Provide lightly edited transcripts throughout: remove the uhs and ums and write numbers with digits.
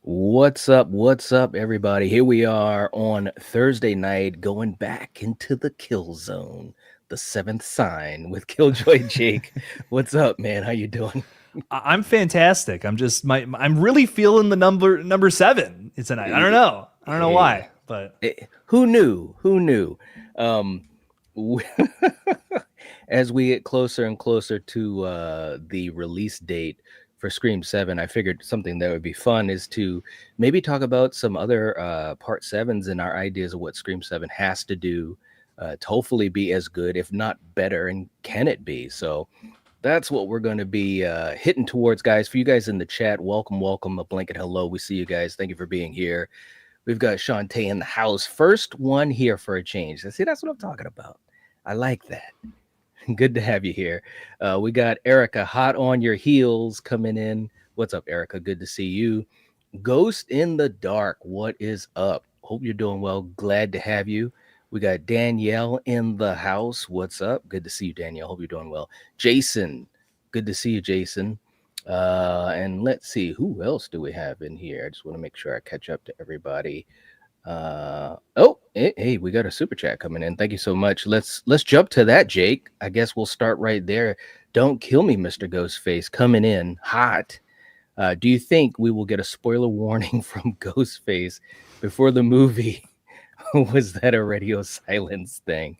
What's up? What's up, everybody? Here we are on Thursday night, going back into the kill zone, the seventh sign with Killjoy Jake. What's up, man? How you doing? I'm fantastic. I'm really feeling the number seven tonight. I don't know Hey, why, but who knew? Who knew? Um, w- as we get closer and closer to the release date for Scream 7, I figured something that would be fun is to maybe talk about some other Part 7s and our ideas of what Scream 7 has to do to hopefully be as good, if not better, and can it be? So that's what we're going to be hitting towards, guys. For you guys in the chat, welcome, a blanket hello. We see you guys. Thank you for being here. We've got Shantae in the house. First one here for a change. See, that's what I'm talking about. I like that. Good to have you here. We got Erica hot on your heels coming in. What's up, Erica? Good to see you. Ghost in the dark. What is up? Hope you're doing well. Glad to have you. We got Danielle in the house. What's up? Good to see you, Danielle. Hope you're doing well. Jason. Good to see you, Jason. And let's see, who else do we have in here? I just want to make sure I catch up to everybody. Hey, we got a super chat coming in. Thank you so much. Let's jump to that, Jake. I guess we'll start right there. Don't kill me, Mr. Ghostface, coming in hot. Do you think we will get a spoiler warning from Ghostface before the movie? Was that a radio silence thing?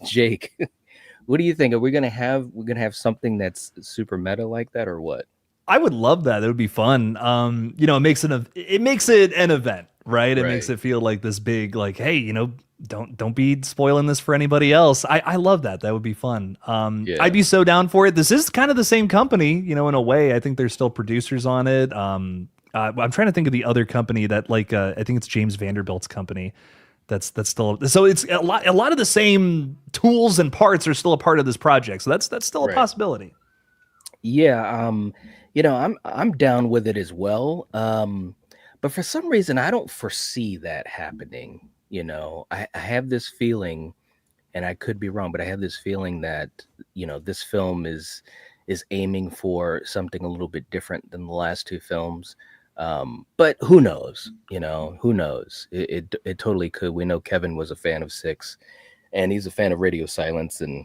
Jake, what do you think? Are we gonna have something that's super meta like that, or what? I would love that. It would be fun. It makes it an event, right? It makes Right. it feel like this big, like, hey, don't be spoiling this for anybody else. I love that. That would be fun. I'd Yeah. be so down for it. This is kind of the same company, in a way. I think there's still producers on it. I'm trying to think of the other company that, like, I think it's James Vanderbilt's company. That's still, so it's a lot of the same tools and parts are still a part of this project. So that's still a Right. possibility. Yeah. I'm down with it as well. But for some reason, I don't foresee that happening. I have this feeling, and I could be wrong, but I have this feeling that this film is aiming for something a little bit different than the last two films. But who knows? Who knows? It totally could. We know Kevin was a fan of Six, and he's a fan of Radio Silence, and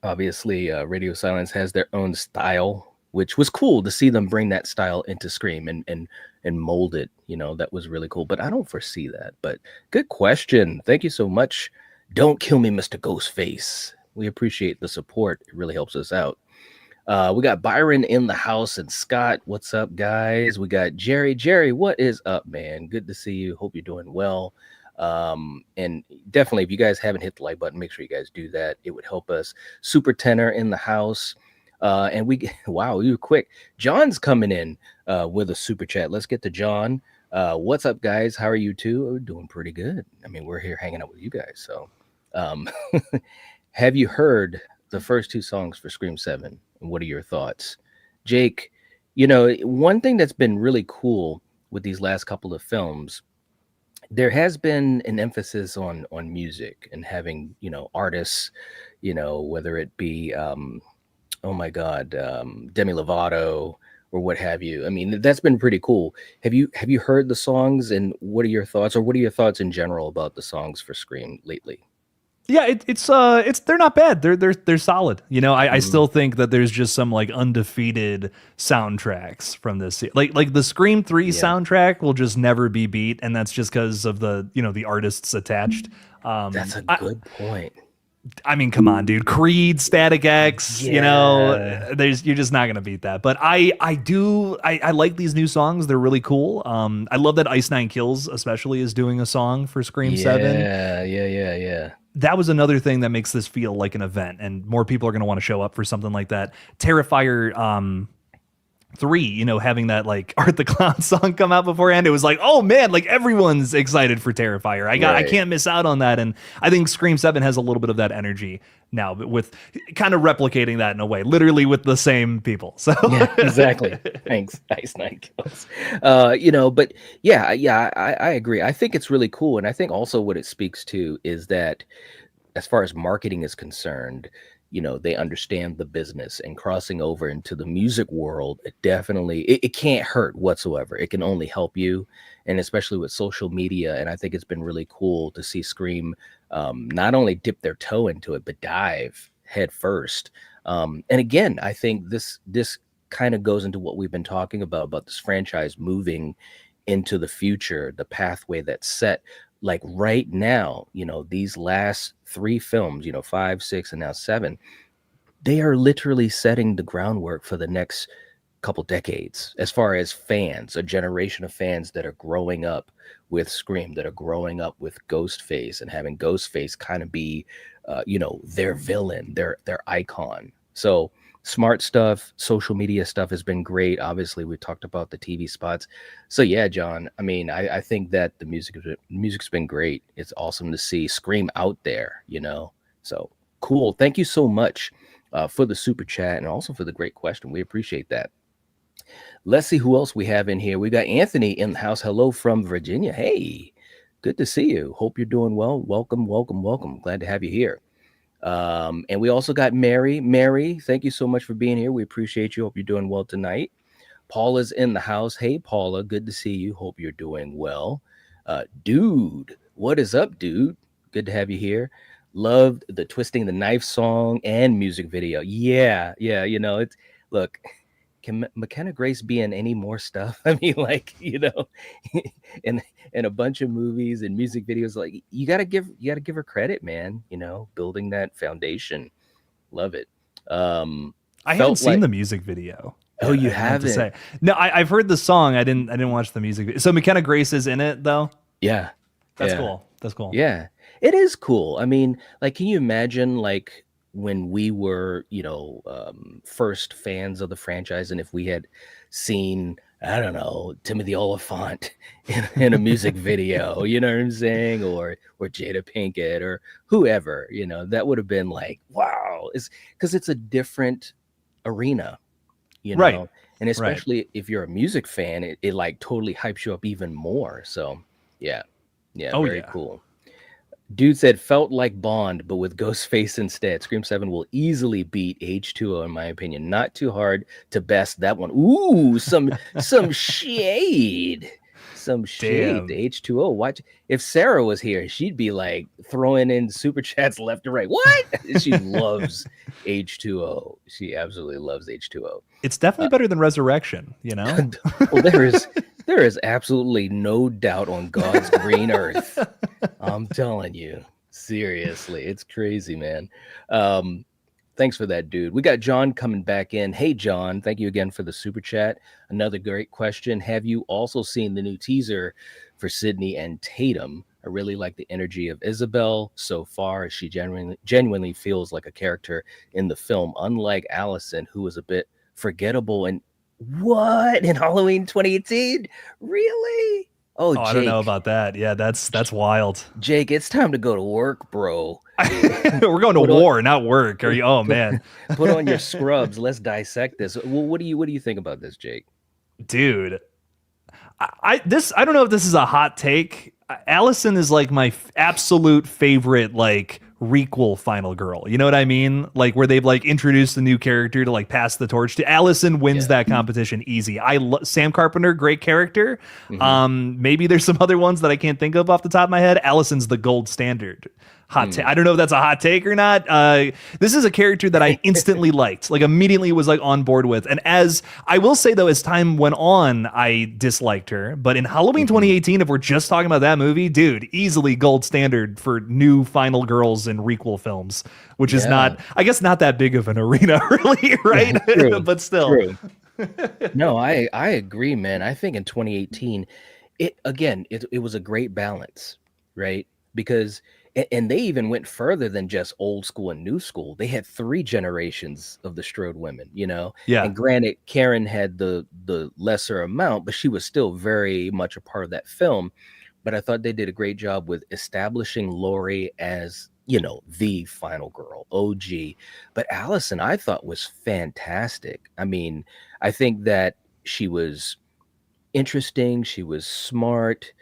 obviously Radio Silence has their own style, which was cool to see them bring that style into Scream and mold it. That was really cool. But I don't foresee that. But good question. Thank you so much. Don't kill me, Mr. Ghostface. We appreciate the support. It really helps us out. We got Byron in the house and Scott. What's up, guys? We got Jerry. Jerry, what is up, man? Good to see you. Hope you're doing well. And definitely, if you guys haven't hit the like button, make sure you guys do that. It would help us. Super Tenor in the house. And wow, you were quick. John's coming in with a super chat. Let's get to John. What's up, guys? How are you two? We're doing pretty good. I mean, we're here hanging out with you guys. So, um, have you heard the first two songs for Scream 7? And what are your thoughts? Jake, one thing that's been really cool with these last couple of films, there has been an emphasis on music and having, artists, whether it be oh my god, Demi Lovato or what have you. I mean, that's been pretty cool. Have you heard the songs, and what are your thoughts, or what are your thoughts in general about the songs for Scream lately? Yeah, it's they're not bad. They're solid. I Mhm. still think that there's just some, like, undefeated soundtracks from this. Like the Scream 3 Yeah, soundtrack will just never be beat, and that's just because of the artists attached. that's Um, a I good point. I mean, come on, dude. Creed, Static X, Yeah. there's you're just not gonna beat that. But I like these new songs. They're really cool. I love that Ice Nine Kills especially is doing a song for Scream 7. Yeah. That was another thing that makes this feel like an event, and more people are going to want to show up for something like that. Terrifier 3, having that, like, Art the Clown song come out beforehand, it was like, oh man, like, everyone's excited for Terrifier. I Right. can't miss out on that. And I think Scream 7 has a little bit of that energy now, but with kind of replicating that in a way, literally with the same people. So Yeah, exactly. Thanks. Nice night kills. But yeah, I agree. I think it's really cool. And I think also what it speaks to is that as far as marketing is concerned, they understand the business, and crossing over into the music world, it can't hurt whatsoever. It can only help you, and especially with social media. And I think it's been really cool to see Scream not only dip their toe into it, but dive head first. And again, I think this kind of goes into what we've been talking about this franchise moving into the future, the pathway that's set. Like right now, these last three films, five, six, and now seven, they are literally setting the groundwork for the next couple decades as far as fans, a generation of fans that are growing up with Scream, that are growing up with Ghostface, and having Ghostface kind of be, their villain, their icon. So smart stuff, social media stuff has been great. Obviously, we talked about the TV spots. So yeah, John. I mean, I think that the music's been great. It's awesome to see Scream out there. So cool. Thank you so much for the super chat, and also for the great question. We appreciate that. Let's see who else we have in here. We got Anthony in the house. Hello from Virginia. Hey, good to see you. Hope you're doing well. Welcome, welcome, welcome. Glad to have you here. And we also got Mary. Mary, thank you so much for being here. We appreciate you. Hope you're doing well tonight. Paula's in the house. Hey, Paula, good to see you. Hope you're doing well. Dude, what is up, dude? Good to have you here. Loved the Twisting the Knife song and music video. Yeah, yeah. It's look. Can McKenna Grace be in any more stuff? I mean, like, in a bunch of movies and music videos. Like, you gotta give her credit, man. Building that foundation. Love it. I haven't Felt seen like the music video oh, yet. you I meant to haven't? say no. I've heard the song. I didn't watch the music video. So McKenna Grace is in it though. Yeah, That's yeah. cool. That's cool. Yeah, it is cool. I mean, like, can you imagine, like, when we were, first fans of the franchise, and if we had seen, I don't know, Timothy Oliphant in a music video, you know what I'm saying, or Jada Pinkett or whoever, that would have been like, wow, it's because it's a different arena, you Right. know, and Right. especially if you're a music fan, it like totally hypes you up even more. So, yeah, yeah, Oh very yeah. cool. Dude said felt like Bond, but with Ghostface instead. Scream 7 will easily beat H2O, in my opinion. Not too hard to best that one. Ooh, some shade. Some shade to Damn. H2O. Watch, if Sarah was here, she'd be like throwing in super chats left and right. What? She loves H2O. She absolutely loves H2O. It's definitely better than Resurrection. You know. Well, there is absolutely no doubt on God's green earth. I'm telling you, seriously, it's crazy, man. Um, Thanks for that, dude. We got John coming back in. Hey, John, thank you again for the super chat. Another great question. Have you also seen the new teaser for Sydney and Tatum? I really like the energy of Isabel so far, as she genuinely feels like a character in the film, unlike Allison, who was a bit forgettable. And what, in Halloween 2018? Really? Oh, Oh, I don't know Jake. about that. Yeah, that's wild. Jake, it's time to go to work, bro. We're going to Put on war, not work. Are you? Oh put, man, put on your scrubs. Let's dissect this. Well, what do you think about this, Jake? dude. I don't know if this is a hot take. Allison is like my absolute favorite like requel final girl. You know what I mean? Like where they've like introduced a new character to like pass the torch to. Allison wins Yeah. that competition easy. Sam Carpenter, great character. Hmm. Maybe there's some other ones that I can't think of off the top of my head. Allison's the gold standard. I don't know if that's a hot take or not. This is a character that I instantly liked, like immediately was like on board with. And as I will say though, as time went on, I disliked her. But in Halloween Hmm. 2018, if we're just talking about that movie, dude, easily gold standard for new final girls in requel films, which is Yeah. not, I guess, not that big of an arena, really, right? True. But still, True. No, I agree, man. I think in 2018, it was a great balance, right? Because and they even went further than just old school and new school. They had three generations of the Strode women, yeah. And granted, Karen had the lesser amount, but she was still very much a part of that film. But I thought they did a great job with establishing Lori as, the final girl, OG. But Allison, I thought, was fantastic. I mean, I think that she was interesting. She was smart.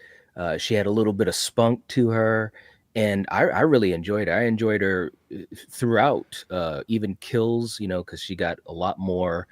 She had a little bit of spunk to her. and I really enjoyed her. I enjoyed her throughout, even kills, because she got a lot more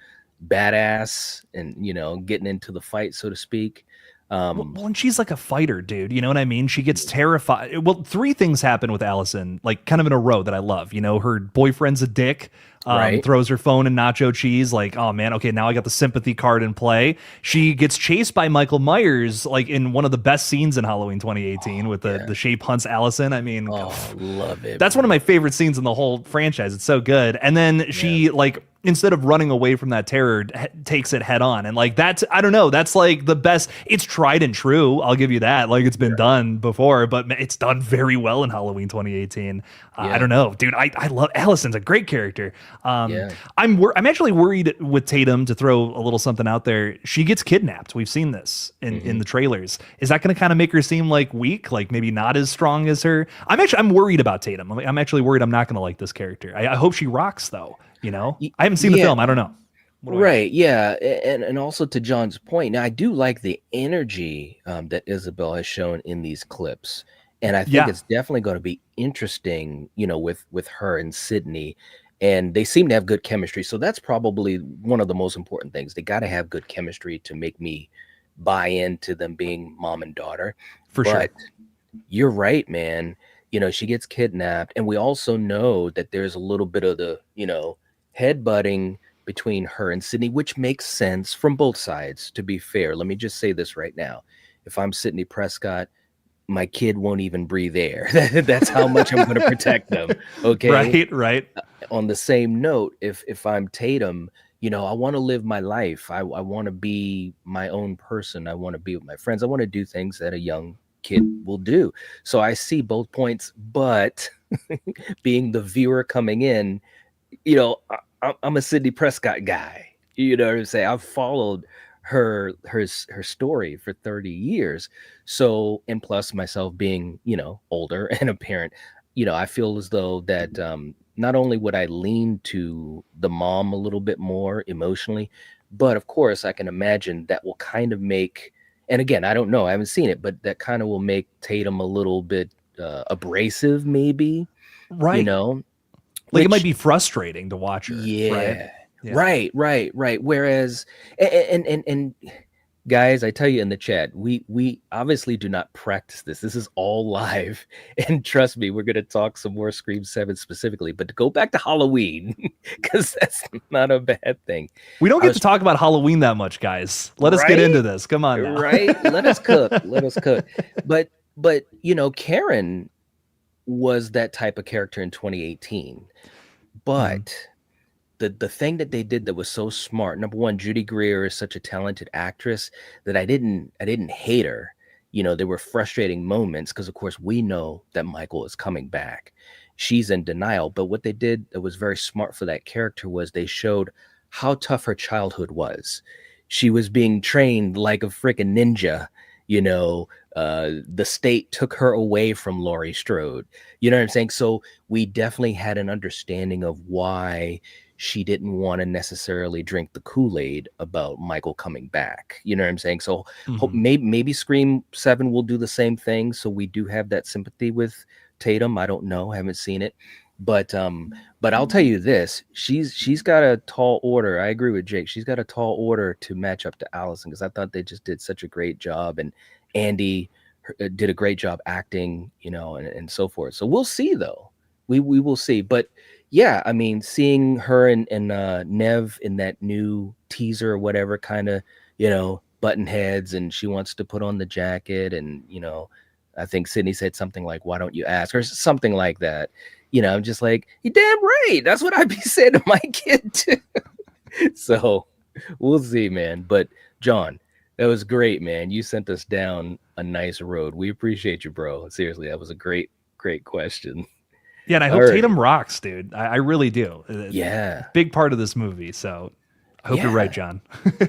badass and getting into the fight, so to speak. Um, Well, and she's like a fighter, dude. You know what I mean? She gets terrified. Well, three things happen with Allison, like kind of in a row that I love. You know, her boyfriend's a dick, right? throws her phone in nacho cheese. Like, oh man, okay, now I got the sympathy card in play. She gets chased by Michael Myers, like in one of the best scenes in Halloween 2018 Oh with the yeah. shape hunts Allison. I mean, Oh, love it, that's one of bro. my favorite scenes in the whole franchise. It's so good. And then Yeah, she like instead of running away from that terror takes it head on, and like that's, I don't know, that's like the best. It's tried and true, I'll give you that. Like it's been right. done before, but it's done very well in Halloween 2018. I Yeah, don't know, dude. I love Allison's a great character. yeah. I'm actually worried with Tatum, to throw a little something out there. She gets kidnapped. We've seen this in Hmm. the trailers. Is that going to kind of make her seem like weak, like maybe not as strong as her? I'm worried about Tatum. I'm actually worried I'm not going to like this character. I hope she rocks though. You know, I haven't seen the Yeah, film. I don't know. What do I know? right. Yeah, and also to John's point, now I do like the energy that Isabel has shown in these clips, and I think Yeah, it's definitely going to be interesting, with her and Sydney, and they seem to have good chemistry. So that's probably one of the most important things. They got to have good chemistry to make me buy into them being mom and daughter. for sure. But you're right, man. She gets kidnapped, and we also know that there's a little bit of the, headbutting between her and Sydney, which makes sense from both sides, to be fair. Let me just say this right now. If I'm Sydney Prescott, my kid won't even breathe air. That's how much I'm going to protect them. Okay. Right, right. On the same note, if I'm Tatum, I want to live my life. I want to be my own person. I want to be with my friends. I want to do things that a young kid will do. So I see both points, but being the viewer coming in, I'm a Sydney Prescott guy. You know what I'm saying? I've followed her story for 30 years. So, and plus myself being, older and a parent, I feel as though that not only would I lean to the mom a little bit more emotionally, but of course I can imagine that will kind of make, and again, I don't know, I haven't seen it, but that kind of will make Tatum a little bit abrasive, maybe, you Right. know, Like it might which be frustrating to watch her, right? yeah. Yeah. Right. Whereas and guys, I tell you in the chat, we obviously do not practice this. This is all live. And trust me, we're gonna talk some more Scream 7 specifically. But to go back to Halloween, because that's not a bad thing. We don't I get to was talk about Halloween that much, guys. Let us get right, into this. Come on now. right. Let us cook. Let us cook. But Karen was that type of character in 2018. Mhm. But the thing that they did that was so smart, number one, Judy Greer is such a talented actress that I didn't hate her. There were frustrating moments because of course we know that Michael is coming back. She's in denial, but what they did that was very smart for that character was they showed how tough her childhood was. She was being trained like a freaking ninja. The state took her away from Laurie Strode. You know what I'm saying? So we definitely had an understanding of why she didn't want to necessarily drink the Kool-Aid about Michael coming back. You know what I'm saying? So Mhm. maybe Scream 7 will do the same thing. So we do have that sympathy with Tatum. I don't know, haven't seen it. But I'll tell you this, she's got a tall order. I agree with Jake. She's got a tall order to match up to Allison because I thought they just did such a great job, and Andy did a great job acting, and so forth. So we'll see though. We will see. But yeah, I mean, seeing her and Nev in that new teaser or whatever, kind of, button heads, and she wants to put on the jacket, and I think Sydney said something like, "Why don't you ask?" or something like that. I'm just like, "You damn right." That's what I'd be saying to my kid too. So we'll see, man. But John, that was great, man. You sent us down a nice road. We appreciate you, bro. Seriously, that was a great question. Yeah, and I All hope right. Tatum rocks, dude. I really do. Yeah. Big part of this movie. So I hope you're right, Yeah. John.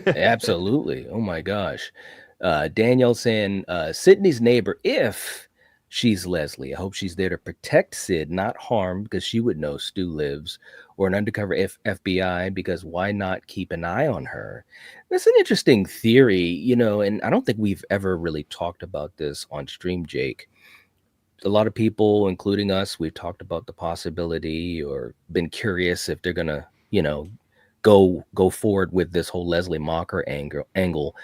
Absolutely. Oh my gosh. Danielle saying, Sydney's neighbor, if she's Leslie, I hope she's there to protect Sid, not harm, because she would know Stu lives, or an undercover FBI, because why not keep an eye on her? That's an interesting theory, and I don't think we've ever really talked about this on stream, Jake. a lot of people, including us, we've talked about the possibility or been curious if they're gonna, go forward with this whole Leslie Mocker angle.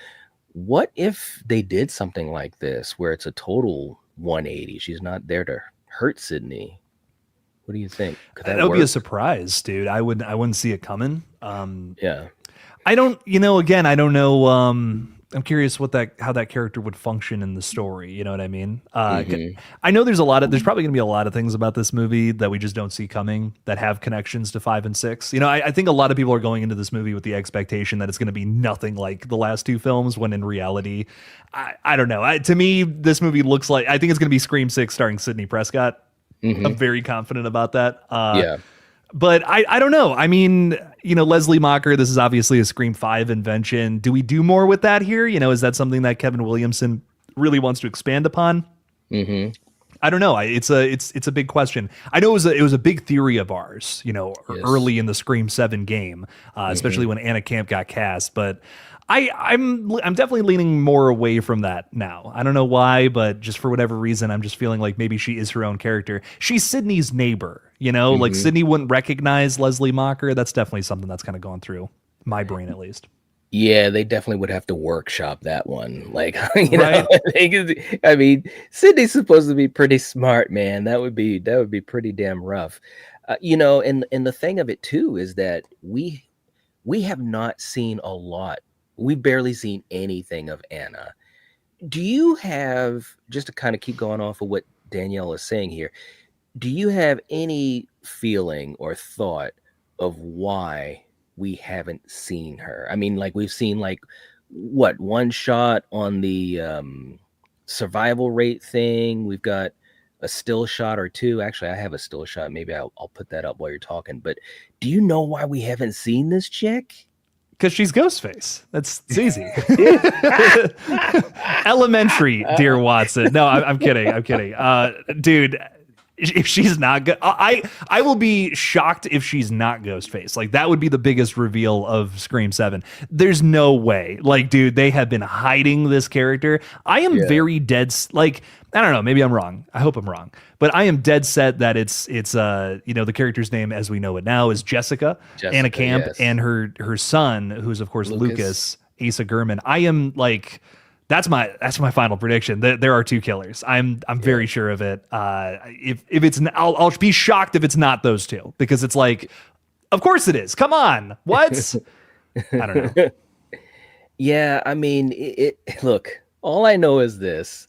What if they did something like this where it's a total 180? She's not there to hurt Sydney. What do you think? Could that That would be a work? surprise, dude. I wouldn't see it coming. Yeah. I don't, again, I don't know. I'm curious how that character would function in the story. You know what I mean? Hmm. I know there's probably going to be a lot of things about this movie that we just don't see coming that have connections to 5 and 6. I think a lot of people are going into this movie with the expectation that it's going to be nothing like the last two films, when in reality, I don't know. To me, this movie looks like, I think it's going to be Scream 6 starring Sidney Prescott. I'm Hmm. very confident about that. Yeah. But I don't know. I mean, Leslie Mocker, this is obviously a Scream 5 invention. Do we do more with that here? Is that something that Kevin Williamson really wants to expand upon? Hmm. I don't know. It's a big question. I know it was a big theory of ours, Yes. early in the Scream 7 game, especially Hmm. when Anna Camp got cast. But I'm definitely leaning more away from that now. I don't know why, but just for whatever reason, I'm just feeling like maybe she is her own character. She's Sydney's neighbor, like Hmm. Sydney wouldn't recognize Leslie Mocker. That's definitely something that's kind of gone through my brain, at least. Yeah, they definitely would have to workshop that one. Like, Right? I mean, Sydney's supposed to be pretty smart, man. That would be pretty damn rough. And the thing of it too is that we have not seen a lot. We barely seen anything of Anna. Do you have, just to kind of keep going off of what Danielle is saying here, do you have any feeling or thought of why we haven't seen her? I mean, like we've seen like what, one shot on the survival rate thing. We've got a still shot or two. Actually, I have a still shot. Maybe I'll put that up while you're talking. But do you know why we haven't seen this chick? Because she's Ghostface. It's easy. Elementary, dear Watson. No, I'm kidding. I'm kidding. Dude, if she's not good, I will be shocked if she's not Ghostface. Like, that would be the biggest reveal of Scream 7. There's no way. Like, dude, they have been hiding this character. I am Yeah, very like, I don't know, maybe I'm wrong. I hope I'm wrong. But I am dead set that it's the character's name as we know it now is Jessica, Anna Jessica. Camp, Yes, and her son, who's of course Lucas. Lucas, Asa Gurman. I am like, that's my final prediction. There are two killers. I'm Yeah. very sure of it. If it's I'll be shocked if it's not those two, because it's like, of course it is. Come on, what? I don't know. Yeah, I mean, look, all I know is this.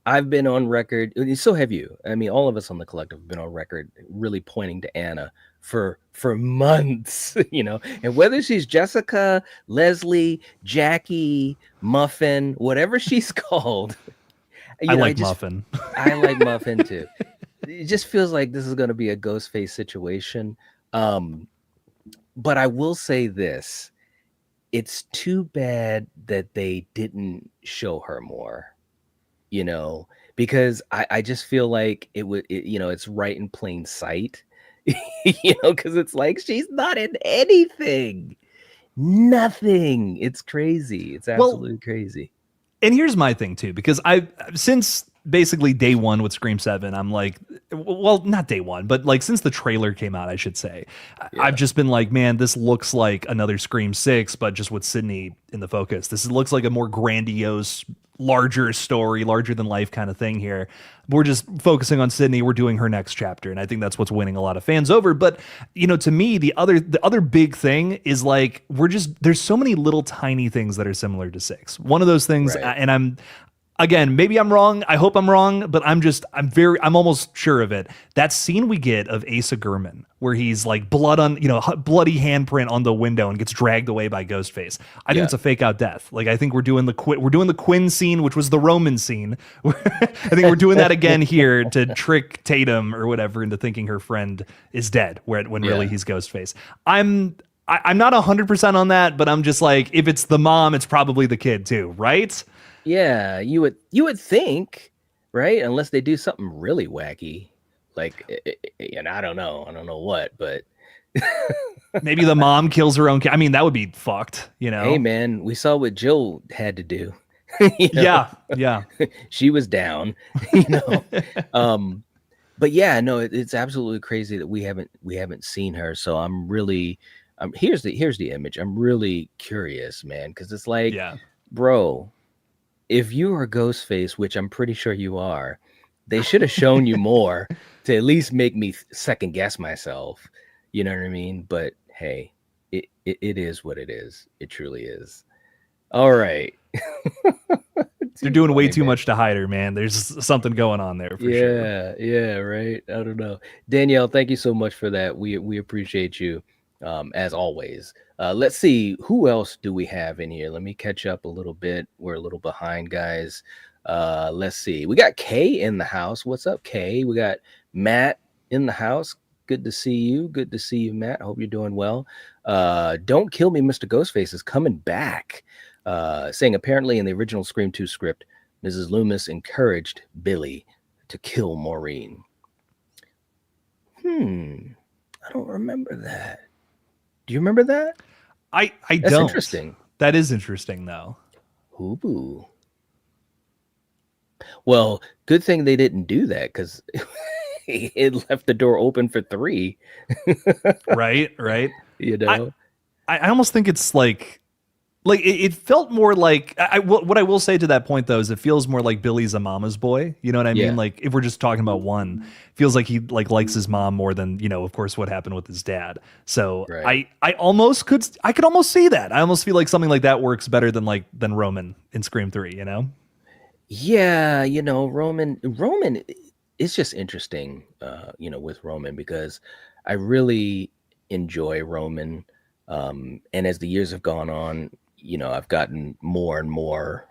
I've been on record, and so have you. I mean, all of us on the collective have been on record really pointing to Anna for months, and whether she's Jessica, Leslie, Jackie, Muffin, whatever she's called, I I like just Muffin. I like Muffin too. It just feels like this is going to be a Ghostface situation. Um, but I will say this: it's too bad that they didn't show her more, you know, because I just feel like it's right in plain sight, because it's like she's not in anything, nothing. It's crazy. It's Well, absolutely crazy. and here's my thing too, because I since basically day one with Scream 7, I'm like, well, not day one, but like since the trailer came out, I should say, I've Yeah, just been like, man, this looks like another Scream 6, but just with Sydney in the focus. This looks like a more grandiose, larger story, larger than life kind of thing here. We're just focusing on Sydney. We're doing her next chapter, and I think that's what's winning a lot of fans over. But to me, the other big thing is like, there's so many little tiny things that are similar to 6. One of those things, right. and I'm again, maybe I'm wrong. I hope I'm wrong, but I'm almost sure of it. That scene we get of Asa Gurman, where he's like bloody handprint on the window and gets dragged away by Ghostface. I think Yeah, it's a fake out death. Like, I think we're doing the Quinn scene, which was the Roman scene. I think we're doing that again here to trick Tatum or whatever into thinking her friend is dead, when really yeah. he's Ghostface. I'm not 100% on that, but I'm just like, if it's the mom, it's probably the kid too, right? Yeah, you would think, right? Unless they do something really wacky, like, and I don't know what, but Maybe the mom kills her own kid. I mean, that would be fucked, hey, man, we saw what Jill had to do. you know, Yeah, yeah. she was down, you know. Um, but yeah, no, it's absolutely crazy that we haven't seen her. So I'm really, here's the image. I'm really curious, man, because it's like, Yeah. bro, if you are Ghostface, which I'm pretty sure you are, they should have shown you more to at least make me second guess myself. You know what I mean? But hey, it is what it is. It truly is. All right. They're Too doing way funny, too man. much to hide her, man. There's something going on there for sure. Yeah, yeah, right. I don't know. Danielle, thank you so much for that. We appreciate you, as always. Let's see, who else do we have in here? Let me catch up a little bit. We're a little behind, guys. Let's see. We got Kay in the house. What's up, Kay? We got Matt in the house. Good to see you. Good to see you, Matt. Hope you're doing well. Don't kill me, Mr. Ghostface is coming back. Saying apparently in the original Scream 2 script, Mrs. Loomis encouraged Billy to kill Maureen. I don't remember that. Do you remember that? I That's don't. interesting. That is interesting though. Ooh. Well, good thing they didn't do that because it left the door open for three. Right, right. You I know? I almost think it's like it felt more like what I will say to that point though is it feels more like Billy's a mama's boy. You know what I mean? Yeah. Like if we're just talking about one, feels like he like likes his mom more than of course what happened with his dad. So Right. I could almost see that. I almost feel like something like that works better than Roman in Scream 3. You know? Yeah, Roman it's just interesting, with Roman because I really enjoy Roman. And as the years have gone on, I've gotten more and more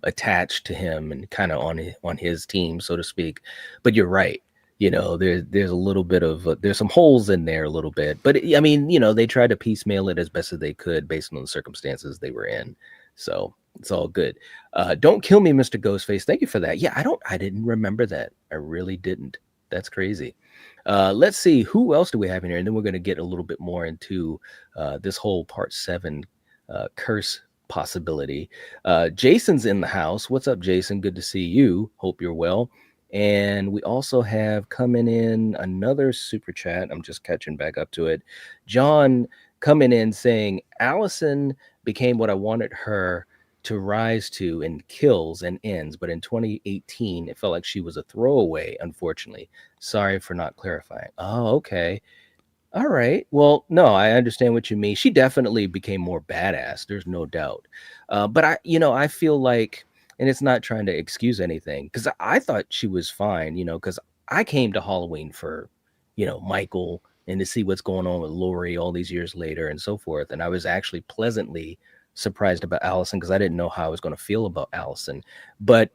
attached to him and kind of on his team, so to speak. But you're right. There's a little bit of there's some holes in there a little bit, but I mean, they tried to piecemeal it as best as they could based on the circumstances they were in. So it's all good. Don't kill me, Mr. Ghostface. Thank you for that. Yeah, I didn't remember that. I really didn't. That's crazy. Let's see, who else do we have in here? And then we're going to get a little bit more into this whole part seven curse possibility. Jason's in the house. What's up, Jason? Good to see you. Hope you're well. And we also have coming in another super chat. I'm just catching back up to it. John coming in saying, Allison became what I wanted her to rise to in Kills and Ends, but in 2018, it felt like she was a throwaway, unfortunately. Sorry for not clarifying. Oh, okay. All right. Well, no, I understand what you mean. She definitely became more badass. There's no doubt. But I feel like, and it's not trying to excuse anything, because I thought she was fine, because I came to Halloween for, Michael and to see what's going on with Laurie all these years later and so forth. And I was actually pleasantly surprised about Allison because I didn't know how I was going to feel about Allison. But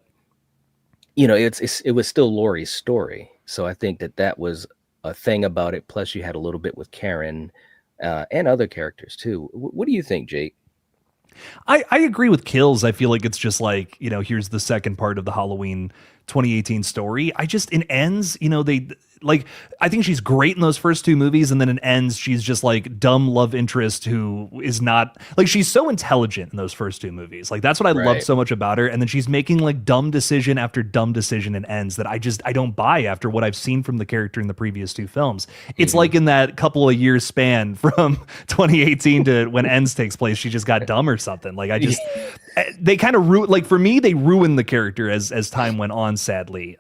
it was still Laurie's story. So I think that was a thing about it. Plus, you had a little bit with Karen and other characters too. What do you think, Jake? I agree with Kills. I feel like it's just like, here's the second part of the Halloween 2018 story. I just in Ends, they like I think she's great in those first two movies, and then in Ends, she's just like dumb love interest who is not like she's so intelligent in those first two movies. Like that's what I loved Right. so much about her. And then she's making like dumb decision after dumb decision in Ends that I don't buy after what I've seen from the character in the previous two films. It's Hmm. like in that couple of years span from 2018 to when Ends takes place, she just got dumb or something. Like they kind of like for me they ruined the character as time went on, sadly.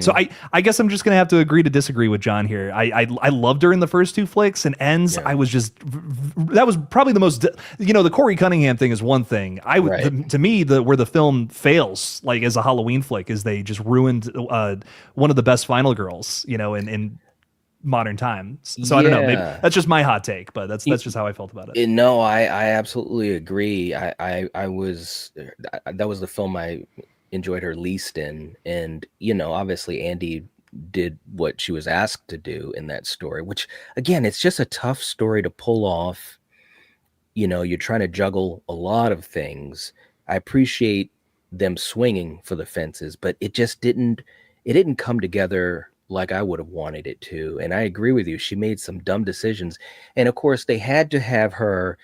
So Hmm. I guess I'm just gonna have to agree to disagree with John here. I loved her in the first two flicks, and Ends Yeah. I was just that was probably the most, the Corey Cunningham thing is one thing. Right. To me, the where the film fails like as a Halloween flick is they just ruined one of the best final girls in modern times. So I don't know, maybe Yeah. that's just my hot take, but that's just how I felt about it. No, I absolutely agree. I was that was the film I enjoyed her least in, and obviously Andy did what she was asked to do in that story, which again, it's just a tough story to pull off. You're trying to juggle a lot of things. I appreciate them swinging for the fences, but it didn't come together like I would have wanted it to. And I agree with you. She made some dumb decisions. And of course, they had to have her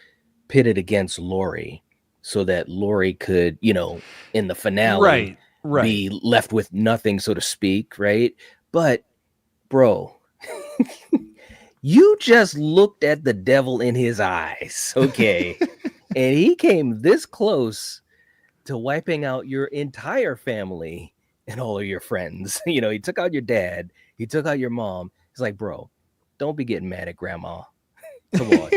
pitted against Lori. so that Laurie could, in the finale, Right, right. be left with nothing, so to speak, right? But, bro, you just looked at the devil in his eyes, okay? And he came this close to wiping out your entire family and all of your friends. He took out your dad, he took out your mom. He's like, bro, don't be getting mad at grandma. Come on.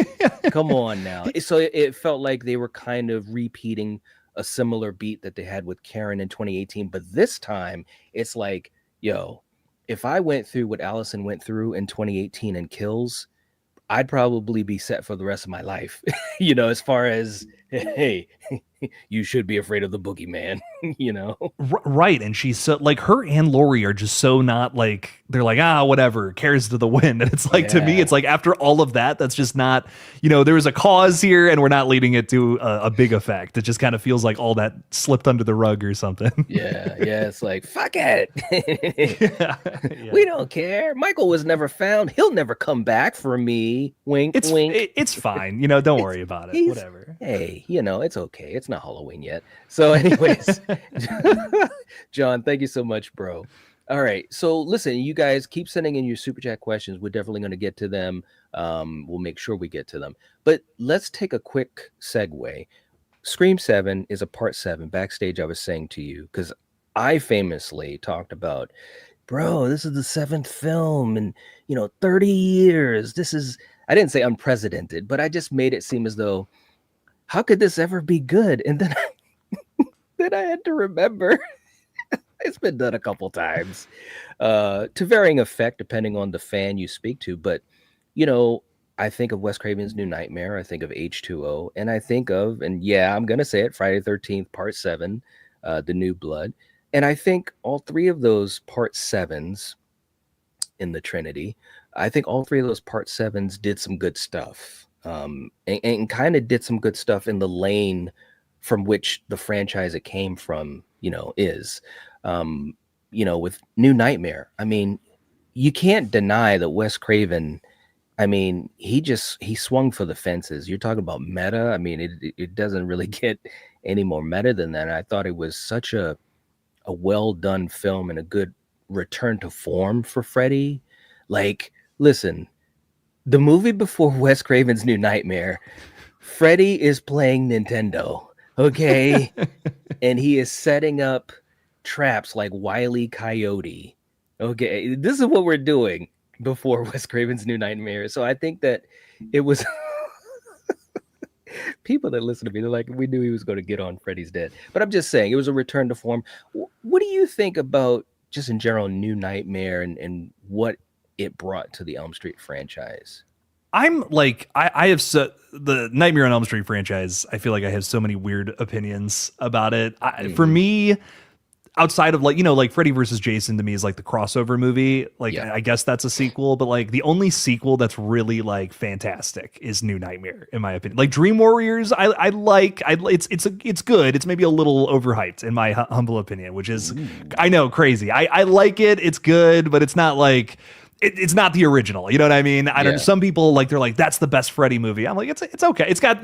Come on now. So it felt like they were kind of repeating a similar beat that they had with Karen in 2018. But this time, it's like, yo, if I went through what Allison went through in 2018 and kills, I'd probably be set for the rest of my life. As far as, hey, you should be afraid of the boogeyman, you know? Right, and she's so like her and Lori are just so not like they're like whatever cares to the wind, and it's like to me it's Yeah. like after all of that that's just not there was a cause here and we're not leading it to a big effect. It just kind of feels like all that slipped under the rug or something. Yeah. Yeah. It's like, fuck it. Yeah, yeah. We don't care. Michael was never found. He'll never come back for me. Wink, wink. It's fine. Don't It's worry about it. he's Whatever. hey, it's okay. It's not Halloween yet. So, anyways, John, thank you so much, bro. All right. So listen, you guys keep sending in your super chat questions. We're definitely going to get to them. We'll make sure we get to them. But let's take a quick segue. Scream 7 is a part 7. Backstage, I was saying to you, because I famously talked about, bro, this is the 7th film in, 30 years. I didn't say unprecedented, but I just made it seem as though, how could this ever be good? And then, then I had to remember it's been done a couple times to varying effect, depending on the fan you speak to. But, you know, I think of Wes Craven's New Nightmare. I think of H2O. And I think of, and yeah, I'm going to say it, Friday the 13th, Part 7, The New Blood. And I think all three of those Part 7s in the Trinity, I think all three of those Part 7s did some good stuff, and kind of did some good stuff in the lane from which the franchise it came from, is. With New Nightmare, I mean, you can't deny that Wes Craven, I mean, he swung for the fences. You're talking about meta. I mean, it doesn't really get any more meta than that. And I thought it was such a well done film and a good return to form for Freddy. Like, listen, the movie before Wes Craven's New Nightmare, Freddy is playing Nintendo, okay? And he is setting up traps like Wile E. Coyote. Okay, this is what we're doing before Wes Craven's New Nightmare. So I think that it was people that listen to me, they're like, we knew he was going to get on Freddy's Dead. But I'm just saying, it was a return to form. What do you think about just in general New Nightmare and what it brought to the Elm Street franchise? I'm like I have the Nightmare on Elm Street franchise. I feel like I have so many weird opinions about it. For Mm-hmm. me, outside of like Freddy versus Jason to me is like the crossover movie. Like Yeah. I guess that's a sequel, but like the only sequel that's really like fantastic is New Nightmare in my opinion. Like Dream Warriors, I like. It's good. It's maybe a little overhyped in my humble opinion, which is Ooh. I know crazy. I like it. It's good, but it's not like it's not the original. You know what I mean? I don't. Yeah. Some people like they're like that's the best Freddy movie. I'm like it's okay. It's got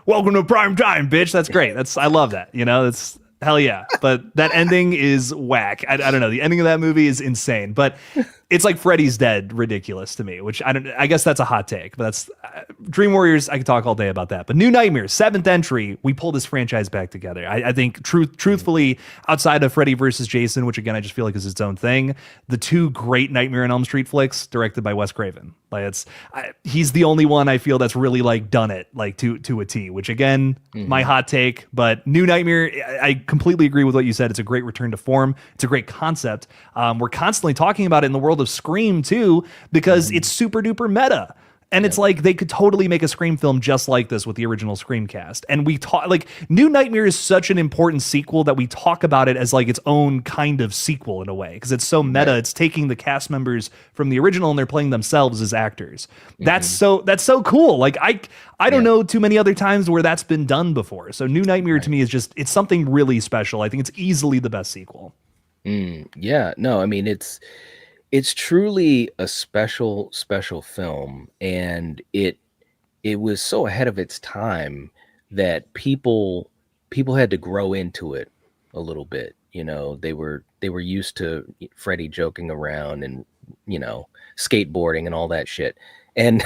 Welcome to Prime Time, bitch. That's great. I love that. It's hell yeah. But that ending is whack. I don't know. The ending of that movie is insane. But it's like Freddy's Dead ridiculous to me, which I guess that's a hot take, but that's Dream Warriors. I could talk all day about that, but New Nightmares, 7th entry, we pull this franchise back together. I think truthfully, outside of Freddy versus Jason, which again, I just feel like is its own thing, the two great Nightmare on Elm Street flicks directed by Wes Craven. Like he's the only one I feel that's really like done it like to a T, which again, my hot take, but New Nightmare, I completely agree with what you said. It's a great return to form. It's a great concept. We're constantly talking about it in the world of Scream too, because it's super duper meta. And it's Yep. like they could totally make a Scream film just like this with the original Scream cast. And we talk like New Nightmare is such an important sequel that we talk about it as like its own kind of sequel in a way because it's so meta. Right. It's taking the cast members from the original and they're playing themselves as actors. That's so cool. Like I don't Yeah. know too many other times where that's been done before. So New Nightmare to Right. me is just it's something really special. I think it's easily the best sequel. Yeah. No, I mean it's truly a special film, and it was so ahead of its time that people people had to grow into it a little bit. They were used to Freddie joking around and you know skateboarding and all that shit, and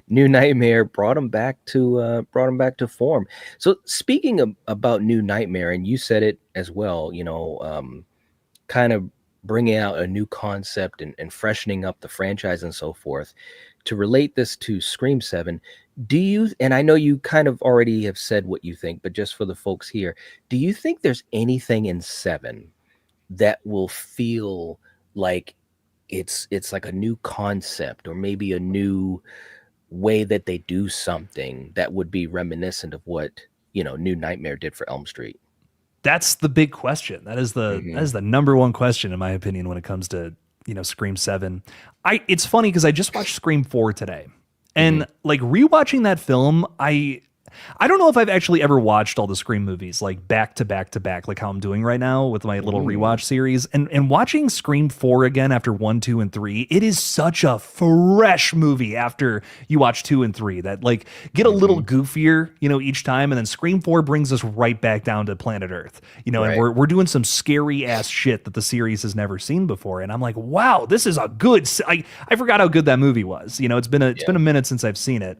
New Nightmare brought him back to form. So speaking about New Nightmare, and you said it as well, kind of bringing out a new concept and freshening up the franchise and so forth. To relate this to Scream 7, do you, and I know you kind of already have said what you think, but just for the folks here, do you think there's anything in 7 that will feel like it's like a new concept or maybe a new way that they do something that would be reminiscent of what, New Nightmare did for Elm Street? That's the big question. That Hmm. is the number one question in my opinion when it comes to, Scream 7. It's funny because I just watched Scream 4 today. Hmm. And like rewatching that film, I don't know if I've actually ever watched all the Scream movies like back to back to back, like how I'm doing right now with my little Mm. rewatch series. And watching Scream 4 again after 1, 2, and 3, it is such a fresh movie after you watch 2 and 3 that like get a little Hmm. goofier, each time. And then Scream 4 brings us right back down to planet Earth, and Right. we're doing some scary ass shit that the series has never seen before. And I'm like, wow, this is a good, I forgot how good that movie was. It's Yeah. been a minute since I've seen it.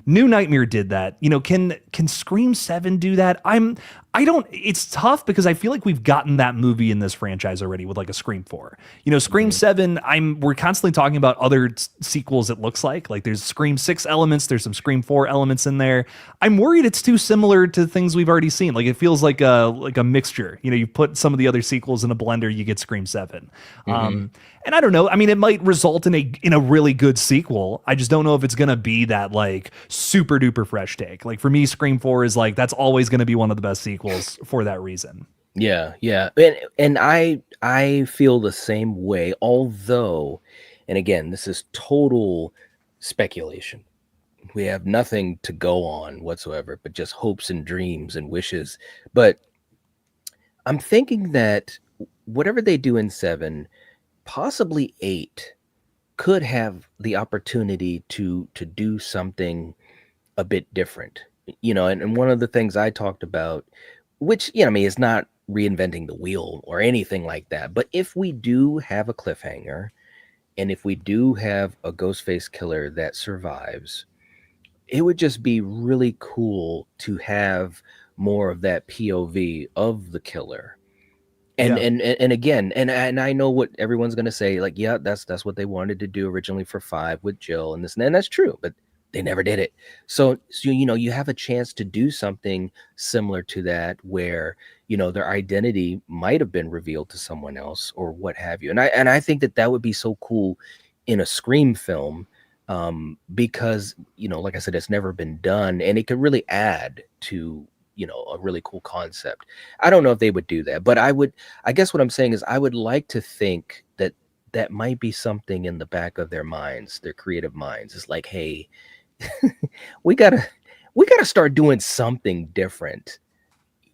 New Nightmare did that. Can Scream 7 do that? I don't It's tough because I feel like we've gotten that movie in this franchise already with like a Scream 4. Scream Hmm. 7, we're constantly talking about other sequels it looks like there's Scream 6 elements, there's some Scream 4 elements in there. I'm worried it's too similar to things we've already seen. Like it feels like a mixture. You put some of the other sequels in a blender, you get Scream 7. Hmm. And I don't know. I mean, it might result in a really good sequel. I just don't know if it's gonna be that like super duper fresh take. Like for me, Scream 4 is like that's always gonna be one of the best sequels for that reason. Yeah, yeah. And I feel the same way, although, and again, this is total speculation. We have nothing to go on whatsoever, but just hopes and dreams and wishes. But I'm thinking that whatever they do in 7, possibly 8 could have the opportunity to do something a bit different. And one of the things I talked about, which, I mean, is not reinventing the wheel or anything like that, but if we do have a cliffhanger and if we do have a Ghostface killer that survives, it would just be really cool to have more of that POV of the killer. And Yeah. and again, and I know what everyone's gonna say, like, yeah, that's what they wanted to do originally for 5 with Jill and this, and that's true, but they never did it. So you have a chance to do something similar to that where their identity might have been revealed to someone else or what have you. And I think that that would be so cool in a Scream film, because like I said, it's never been done, and it could really add to a really cool concept. I don't know if they would do that, but I guess what I'm saying is I would like to think that that might be something in the back of their minds, their creative minds. It's like, hey, we gotta we gotta start doing something different.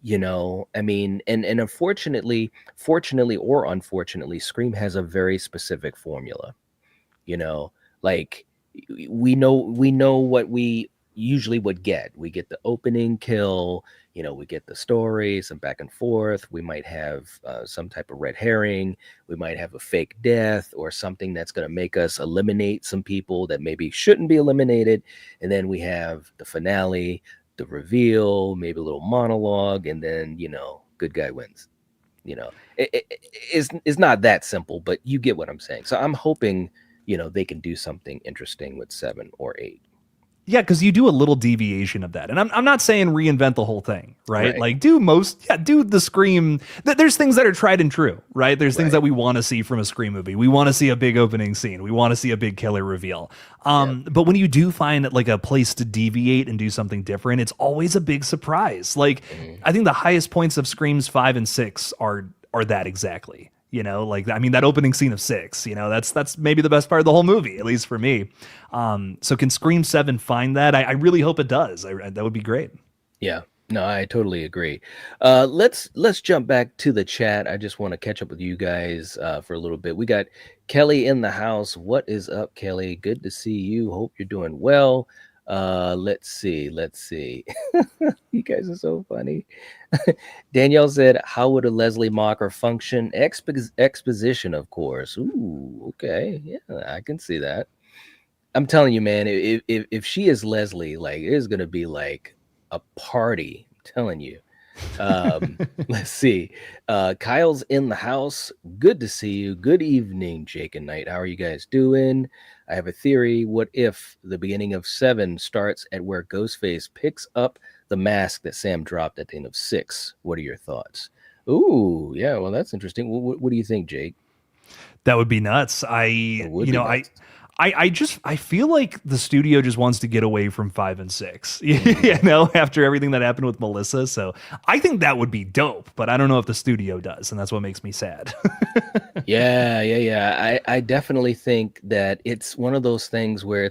I mean, and unfortunately, fortunately or unfortunately, Scream has a very specific formula. you know like we know what we usually would get. We get the opening kill, we get the story, some back and forth. We might have some type of red herring. We might have a fake death or something that's going to make us eliminate some people that maybe shouldn't be eliminated. And then we have the finale, the reveal, maybe a little monologue, and then good guy wins. It's not that simple, but you get what I'm saying. So I'm hoping they can do something interesting with 7 or 8. Yeah, because you do a little deviation of that. And I'm not saying reinvent the whole thing, right? Right. Like do the Scream. There's things that are tried and true, right? There's things Right. that we want to see from a Scream movie. We want to see a big opening scene. We want to see a big killer reveal. Yeah. But when you do find like a place to deviate and do something different, it's always a big surprise. Like Mhm. I think the highest points of Screams 5 and 6 are that exactly. Like I mean, that opening scene of 6, that's maybe the best part of the whole movie, at least for me. So can Scream 7 find that? I really hope it does. That would be great. Yeah. No, I totally agree. Let's jump back to the chat. I just want to catch up with you guys for a little bit. We got Kelly in the house. What is up, Kelly? Good to see you. Hope you're doing well. Let's see. Let's see. You guys are so funny. Danielle said, "How would a Leslie Mocker function?" Exposition, of course. Ooh, okay. Yeah, I can see that. I'm telling you, man, if she is Leslie, like it is gonna be like a party. I'm telling you. Let's see. Kyle's in the house. Good to see you. Good evening, Jake and Knight. How are you guys doing? I have a theory. What if the beginning of seven starts at where Ghostface picks up the mask that Sam dropped at the end of six? What are your thoughts? Ooh, yeah, well, that's interesting. What do you think, Jake? That would be nuts. It would be nuts. I feel like the studio just wants to get away from 5 and 6, Mhm. after everything that happened with Melissa. So I think that would be dope, but I don't know if the studio does, and that's what makes me sad. Yeah. I definitely think that it's one of those things where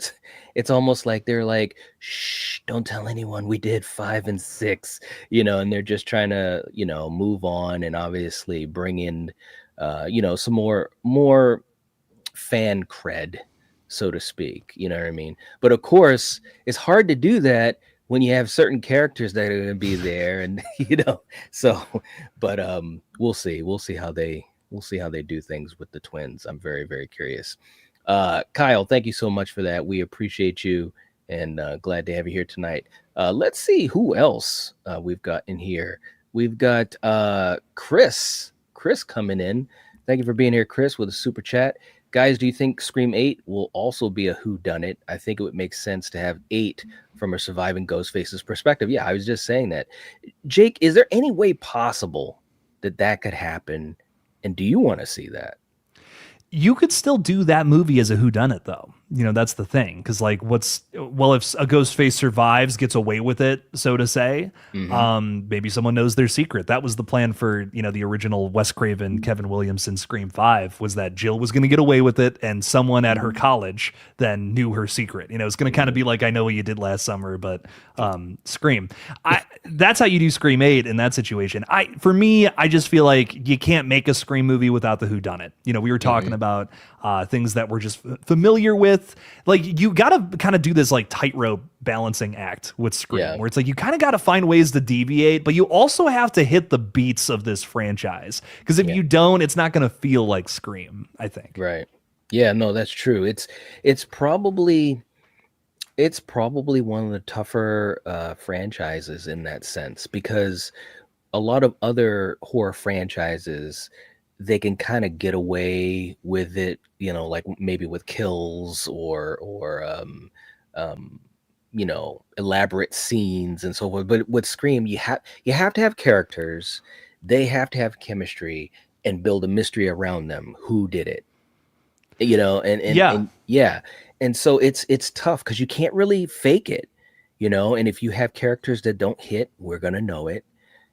it's almost like they're like, shh, don't tell anyone we did five and six, and they're just trying to, move on and obviously bring in some more fan cred, so to speak. You know what I mean? But of course, it's hard to do that when you have certain characters that are going to be there, and so. But we'll see how they do things with the twins. I'm very very curious. Kyle, thank you so much for that. We appreciate you and glad to have you here tonight. Let's see who else we've got in here. We've got Chris. Chris coming in. Thank you for being here, Chris, with a super chat. Guys, do you think Scream 8 will also be a whodunit? I think it would make sense to have 8 from a surviving Ghostface's perspective. Yeah, I was just saying that. Jake, is there any way possible that could happen? And do you want to see that? You could still do that movie as a whodunit, though. That's the thing. Because, like, if a ghost face survives, gets away with it, so to say, Hmm. maybe someone knows their secret. That was the plan for, the original Wes Craven, Kevin Williamson Scream 5, was that Jill was going to get away with it, and someone at her college then knew her secret. It's going to kind of be like, I Know What You Did Last Summer, but Scream. That's how you do Scream 8 in that situation. For me, I just feel like you can't make a Scream movie without the whodunit. We were talking Hmm. about things that we're just familiar with. Like, you got to kind of do this like tightrope balancing act with Scream, Yeah, where it's like you kind of got to find ways to deviate, but you also have to hit the beats of this franchise. Because if yeah, you don't, it's not going to feel like Scream, I think. right. Yeah, no, that's true. It's probably one of the tougher franchises in that sense because a lot of other horror franchises they can kind of get away with it, like maybe with kills or um, elaborate scenes and so forth. But with Scream, you have to have characters, they have to have chemistry and build a mystery around them. Who did it? Yeah. And yeah, and so it's tough because you can't really fake it, and if you have characters that don't hit, we're gonna know it.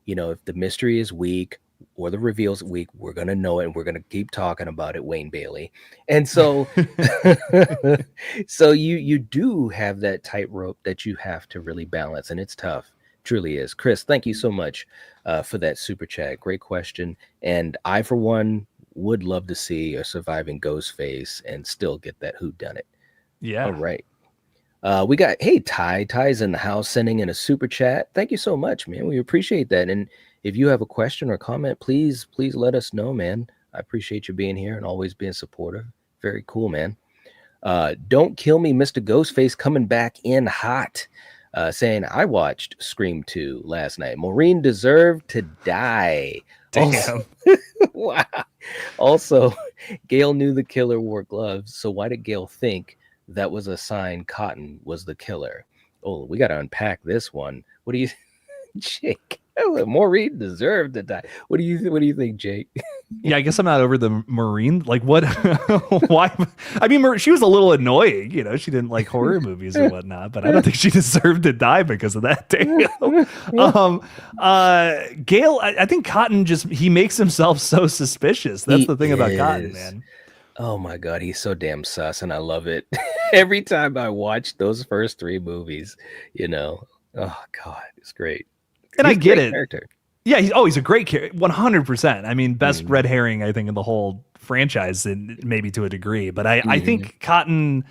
If the mystery is weak or the reveal's weak, we're gonna know it and we're gonna keep talking about it, Wayne Bailey. And so so you do have that tightrope that you have to really balance, and it's tough. Truly is. Chris, thank you so much for that super chat. Great question. And I, for one, would love to see a surviving ghost face and still get that who done it. All Yeah. right. We got, hey, Ty's in the house sending in a super chat. Thank you so much, man. We appreciate that. And if you have a question or comment, please let us know, man. I appreciate you being here and always being supportive. Very cool, man. Don't kill me, Mr. Ghostface, coming back in hot. Saying I watched Scream 2 last night. Maureen deserved to die. Also, Damn. wow. Also, Gale knew the killer wore gloves, so why did Gale think that was a sign Cotton was the killer? Oh, we got to unpack this one. What do you, Jake? Maureen deserved to die. What do you think, Jake? Yeah, I guess I'm not over the Marine. Like, what? Why? I mean, she was a little annoying. She didn't like horror movies or whatnot, but I don't think she deserved to die because of that. Damn. Um, Gale, I think Cotton he makes himself so suspicious. That's He the thing about Cotton, is. man. Oh my god, he's so damn sus, and I love it. Every time I watch those first three movies, oh god, it's great. And I He's a get great it. character. Yeah, he's a great character, 100%. I mean, best Mhm. red herring I think in the whole franchise, and maybe to a degree. But I Mhm. think Cotton,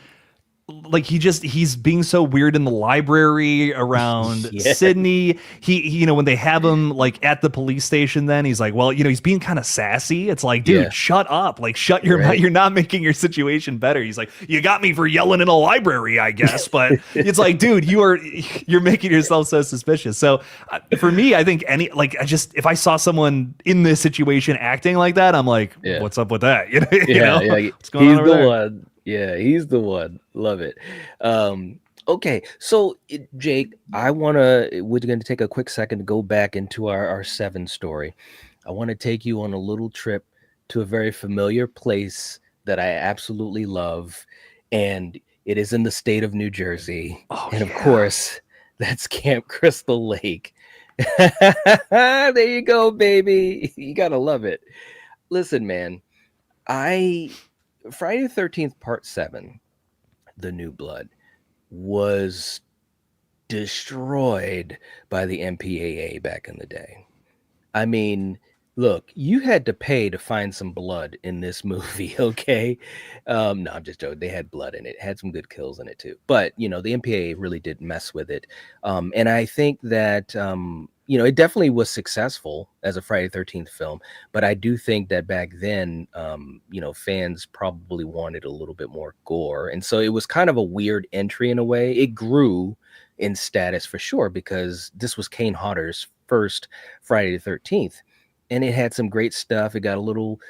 like he's being so weird in the library around Yeah, Sydney. He when they have him like at the police station, then he's like, well, he's being kind of sassy. It's like, dude, yeah, shut up. Like, shut your mouth. right. You're not making your situation better. He's like, you got me for yelling in a library, I guess. But it's like, dude, you're making yourself so suspicious. So for me, I think if I saw someone in this situation acting like that, I'm like, Yeah, what's up with that? yeah, yeah. What's going on He's over the there? one. Yeah, he's the one. Love it. Okay, so Jake, we're gonna take a quick second to go back into our seven story. I want to take you on a little trip to a very familiar place that I absolutely love, and it is in the state of New Jersey. Oh And of yeah. course, that's Camp Crystal Lake. There you go, baby. You gotta love it. Listen, man, I Friday the 13th Part 7, The New Blood, was destroyed by the MPAA back in the day. I mean, look, you had to pay to find some blood in this movie, okay? No, I'm just joking. They had blood in it. It had some good kills in it too. But, the MPAA really did mess with it. And I think that it definitely was successful as a Friday the 13th film, but I do think that back then fans probably wanted a little bit more gore. And so it was kind of a weird entry in a way. It grew in status for sure because this was Kane Hodder's first Friday the 13th. And it had some great stuff. It got a little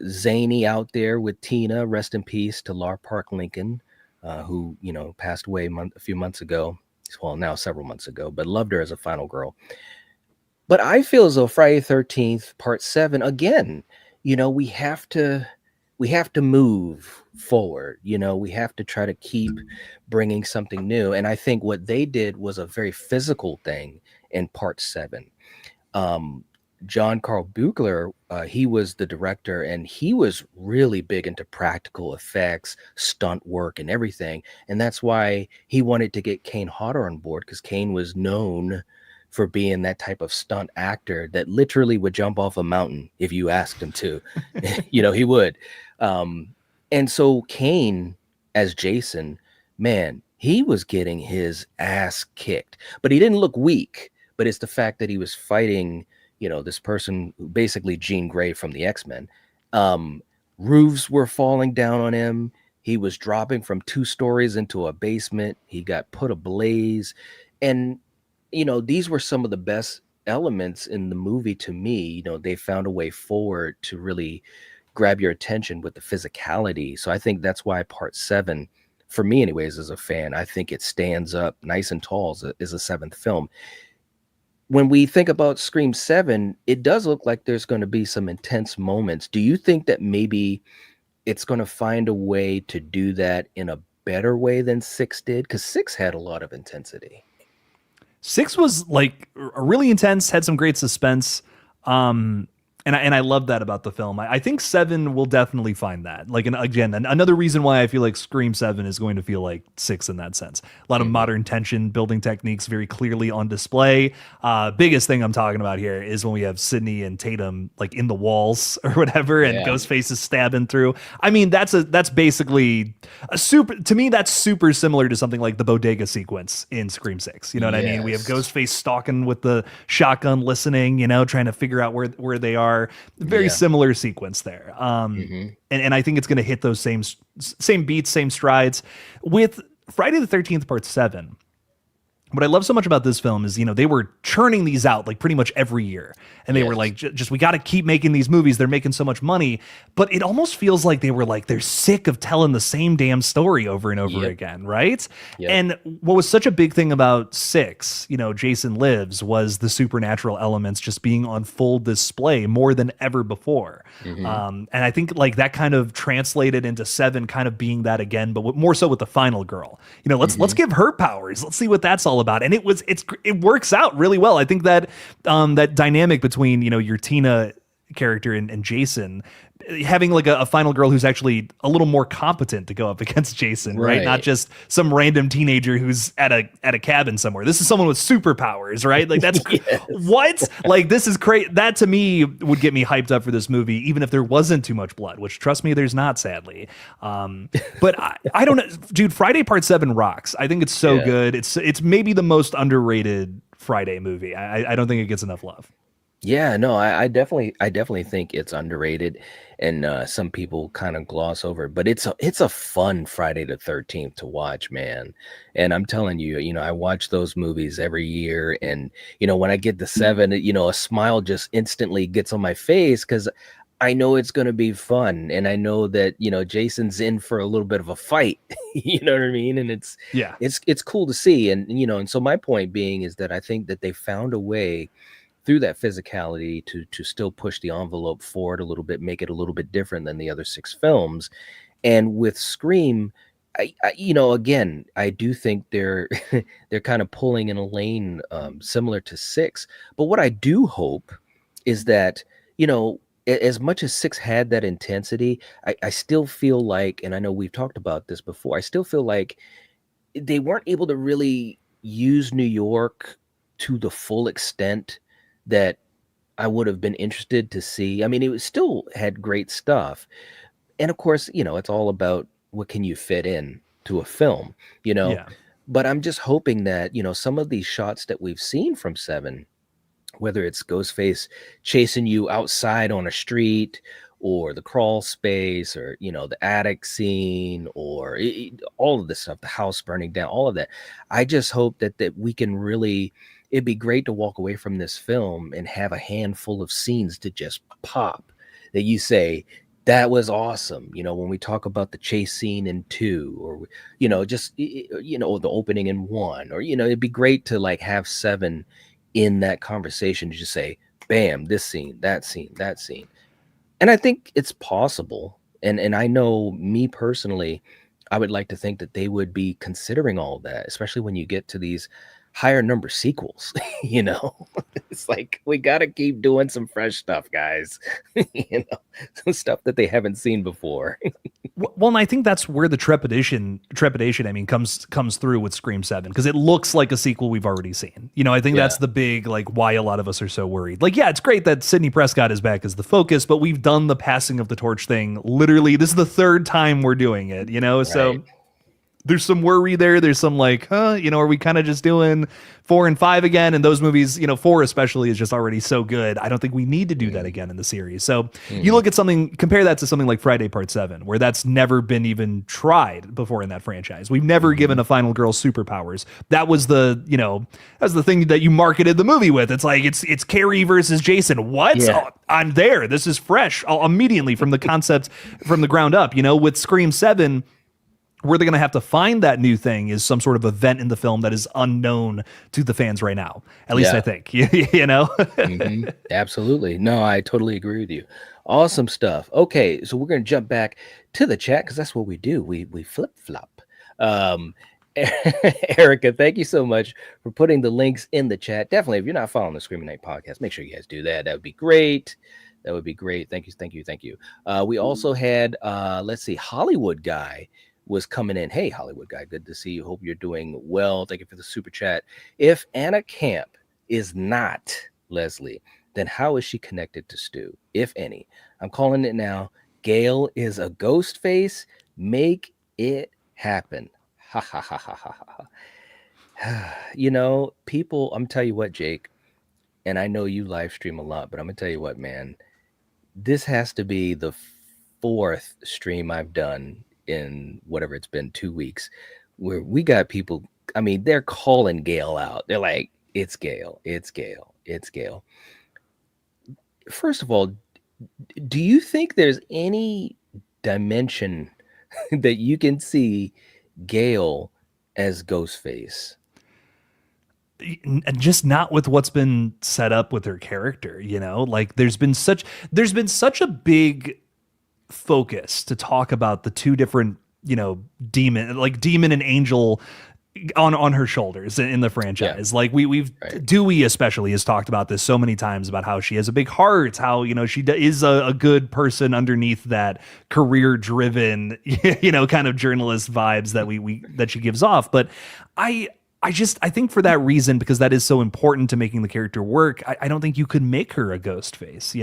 zany out there with Tina, rest in peace to Lar Park Lincoln, who, passed away a few months ago. Well, now several months ago, but loved her as a final girl. But I feel as though Friday the 13th Part 7, again, we have to move forward. We have to try to keep bringing something new. And I think what they did was a very physical thing in Part 7. um, John Carl Buechler, he was the director, and he was really big into practical effects, stunt work, and everything. And that's why he wanted to get Kane Hodder on board, because Kane was known for being that type of stunt actor that literally would jump off a mountain if you asked him to. He would. Um, and so Kane, as Jason, man, he was getting his ass kicked, but he didn't look weak. But it's the fact that he was fighting, this person, basically Jean Grey from the X-Men. Um, Roofs were falling down on him. He was dropping from 2 stories into a basement. He got put ablaze. And, these were some of the best elements in the movie to me. They found a way forward to really grab your attention with the physicality. So I think that's why Part 7, for me anyways, as a fan, I think it stands up nice and tall as a seventh film. When we think about Scream 7, it does look like there's going to be some intense moments. Do you think that maybe it's going to find a way to do that in a better way than 6 did? Because 6 had a lot of intensity. 6 was like really intense, had some great suspense. And I love that about the film. I think 7 will definitely find that. Like, and again, another reason why I feel like Scream 7 is going to feel like 6 in that sense. A lot of Hmm. modern tension building techniques very clearly on display. Biggest thing I'm talking about here is when we have Sydney and Tatum like in the walls or whatever, and Yeah. Ghostface is stabbing through. I mean, that's basically a super. To me, that's super similar to something like the bodega sequence in Scream 6. You know what I mean? We have Yes. Ghostface stalking with the shotgun, listening. Trying to figure out where they are. Very Yeah. similar sequence there. Hmm. And I think it's going to hit those same beats, same strides. With Friday the 13th Part 7, what I love so much about this film is, they were churning these out like pretty much every year. And they were Yes. like, just we got to keep making these movies. They're making so much money. But it almost feels like they were like, they're sick of telling the same damn story over and over Yep. again, right? Yep. And what was such a big thing about 6, Jason Lives, was the supernatural elements just being on full display more than ever before. Hmm. And I think like that kind of translated into 7 kind of being that again, but more so with the final girl. Let's Hmm. give her powers. Let's see what that's all about. And it works out really well. I think that that dynamic between your Tina character and Jason having like a final girl who's actually a little more competent to go up against Jason, right? Not Right. just some random teenager who's at a cabin somewhere. This is someone with superpowers, right? Like that's Yes. what? Like this is great. That to me would get me hyped up for this movie, even if there wasn't too much blood, which trust me, there's not, sadly. But I don't know, dude. Friday Part 7 rocks. I think it's so Yeah. good. It's maybe the most underrated Friday movie. I don't think it gets enough love. Yeah, no, I definitely think it's underrated, and some people kind of gloss over it, but it's a fun Friday the 13th to watch, man. And I'm telling you, I watch those movies every year, and when I get to seven, a smile just instantly gets on my face because I know it's going to be fun, and I know that Jason's in for a little bit of a fight. You know what I mean? And it's Yeah. it's it's cool to see, and so my point being is that I think that they found a way through that physicality to still push the envelope forward a little bit, make it a little bit different than the other six films. And with Scream, again, I do think they're they're kind of pulling in a lane similar to six. But what I do hope is that as much as six had that intensity, I still feel like, and I know we've talked about this before, I still feel like they weren't able to really use New York to the full extent that I would have been interested to see. I mean, it was still had great stuff. And of course, it's all about what can you fit in to a film, you know. Yeah. But I'm just hoping that, some of these shots that we've seen from Seven, whether it's Ghostface chasing you outside on a street or the crawl space or the attic scene or all of this stuff, the house burning down, all of that, I just hope that we can really, it'd be great to walk away from this film and have a handful of scenes to just pop that you say that was awesome, when we talk about the chase scene in two, or just the opening in one, or it'd be great to like have seven in that conversation to just say, bam, this scene, that scene, that scene. And I think it's possible. And I know, me personally, I would like to think that they would be considering all of that, especially when you get to these higher number sequels. you know, it's like we got to keep doing some fresh stuff, guys. Some stuff that they haven't seen before. Well, and I think that's where the trepidation, I mean, comes through with Scream 7 because it looks like a sequel we've already seen. I think Yeah, that's the big like why a lot of us are so worried. Like, yeah, it's great that Sidney Prescott is back as the focus, but we've done the passing of the torch thing. Literally, this is the third time we're doing it. right. So there's some worry there. There's some like, are we kind of just doing 4 and 5 again? And those movies, 4 especially is just already so good. I don't think we need to do that Mm, again in the series. So you mhm. look at compare that to something like Friday Part 7, where that's never been even tried before in that franchise. We've never given Mhm. a final girl superpowers. That was the thing that you marketed the movie with. It's like, it's Carrie versus Jason. What? Yeah, Oh, I'm there. This is fresh. Immediately from the concept, from the ground up, with Scream 7, where they're going to have to find that new thing is some sort of event in the film that is unknown to the fans right now. At least I yeah. think, you know? Absolutely. No, I totally agree with you. Awesome stuff. Okay, so we're gonna jump back to the chat because that's what we do. We flip flop. Um, Erica, thank you so much for putting the links in the chat. Definitely, if you're not following the Screaming Night podcast, make sure you guys do that. That would be great. That would be great. Thank you, thank you, thank you. We also had let's see, Hollywood Guy was coming in. Hey, Hollywood Guy, good to see you. Hope you're doing well. Thank you for the super chat. If Anna Camp is not Leslie, then how is she connected to Stu, if any? I'm calling it now. Gale is a ghost face. Make it happen. Ha ha ha ha ha ha. People, I'm tell you what, Jake, and I know you live stream a lot, but I'm gonna tell you what, man, this has to be the fourth stream I've done in whatever it's been, 2 weeks, where we got people. I mean, they're calling Gale out. They're like, it's Gale, it's Gale, it's Gale. First of all, do you think there's any dimension that you can see Gale as Ghostface? And just not with what's been set up with her character, like there's been such a big focus to talk about the two different, demon and angel on her shoulders in the Yeah, franchise. Like we've right. Dewey especially has talked about this so many times about how she has a big heart, how she is a good person underneath that career driven kind of journalist vibes that we that she gives off. But I I think for that reason, because that is so important to making the character work, I don't think you could make her a ghost face,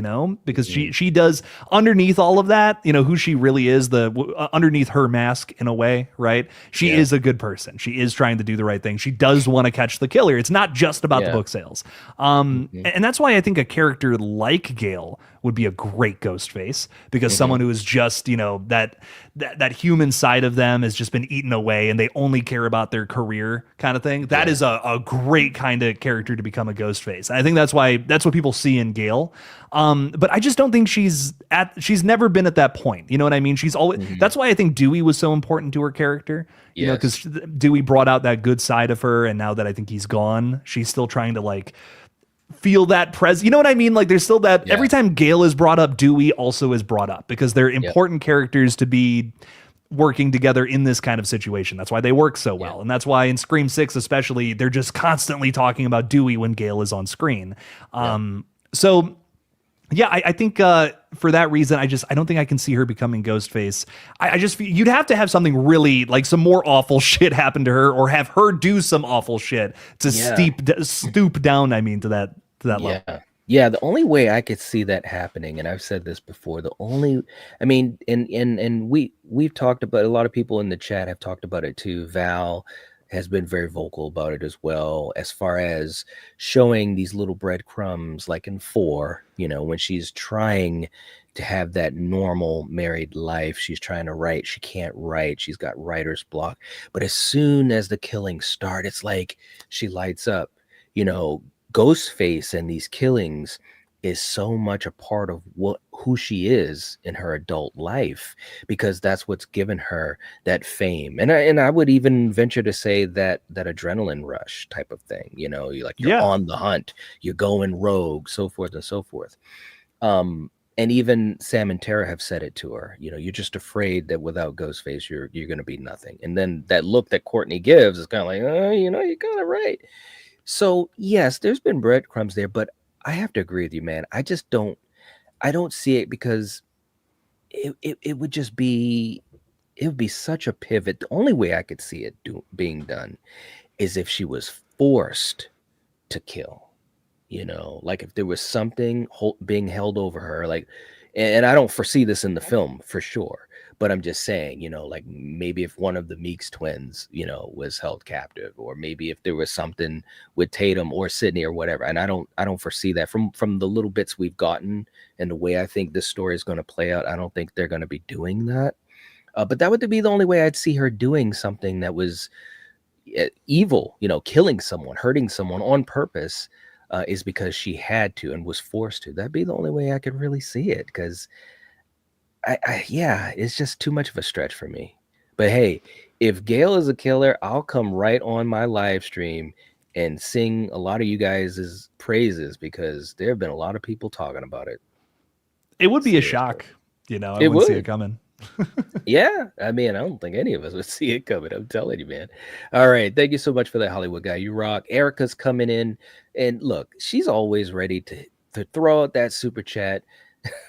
because Mhm. she does underneath all of that, who she really is, underneath her mask in a way, right? She Yeah, is a good person. She is trying to do the right thing. She does want to catch the killer. It's not just about the yeah. book sales. Mhm, And that's why I think a character like Gale would be a great ghost face, because mhm. someone who is just, that human side of them has just been eaten away and they only care about their career kind of thing. That Yeah, is a great kind of character to become a ghost face. I think that's what people see in Gale. But I just don't think she's never been at that point. You know what I mean? She's always, mhm. that's why I think Dewey was so important to her character, because Yes. Dewey brought out that good side of her. And now that I think he's gone, she's still trying to like feel that presence. You know what I mean? Like there's still that every Yeah, time Gale is brought up, Dewey also is brought up, because they're yep, important characters to be working together in this kind of situation. That's why they work so yeah, well. And that's why in Scream 6 especially, they're just constantly talking about Dewey when Gale is on screen. yep. So yeah, I think for that reason, I don't think I can see her becoming Ghostface. I just you'd have to have something really like some more awful shit happen to her, or have her do some awful shit to Yeah, stoop down. I mean, to that level. yeah. Yeah, the only way I could see that happening, and I've said this before, the only I mean, and we've talked about, a lot of people in the chat have talked about it too. Val has been very vocal about it as well, as far as showing these little breadcrumbs, like in 4, when she's trying to have that normal married life. She's trying to write, she can't write, she's got writer's block. But as soon as the killings start, it's like she lights up. You know, Ghostface and these killings is so much a part of who she is in her adult life, because that's what's given her that fame. And I would even venture to say that adrenaline rush type of thing, you're Yeah, on the hunt, you're going rogue, so forth and so forth. And even Sam and Tara have said it to her, you're just afraid that without Ghostface you're going to be nothing. And then that look that Courtney gives is kind of like, you're kind of right. So yes, there's been breadcrumbs there, but I have to agree with you, man. I don't see it, because it would just be, it would be such a pivot. The only way I could see it being done is if she was forced to kill. Like if there was something being held over her, like, and I don't foresee this in the film for sure, but I'm just saying, like maybe if one of the Meeks twins, was held captive, or maybe if there was something with Tatum or Sydney or whatever. And I don't foresee that from the little bits we've gotten and the way I think this story is going to play out. I don't think they're going to be doing that. But that would be the only way I'd see her doing something that was evil, killing someone, hurting someone on purpose, is because she had to and was forced to. That'd be the only way I could really see it, because yeah, it's just too much of a stretch for me. But hey, if Gail is a killer, I'll come right on my live stream and sing a lot of you guys' praises, because there have been a lot of people talking about it. it would be a Seriously. shock. I It wouldn't see it would. coming. Yeah, I mean, I don't think any of us would see it coming. I'm telling you, man. All right, thank you so much for that, Hollywood guy. You rock. Erica's coming in, and look, she's always ready to throw out that super chat.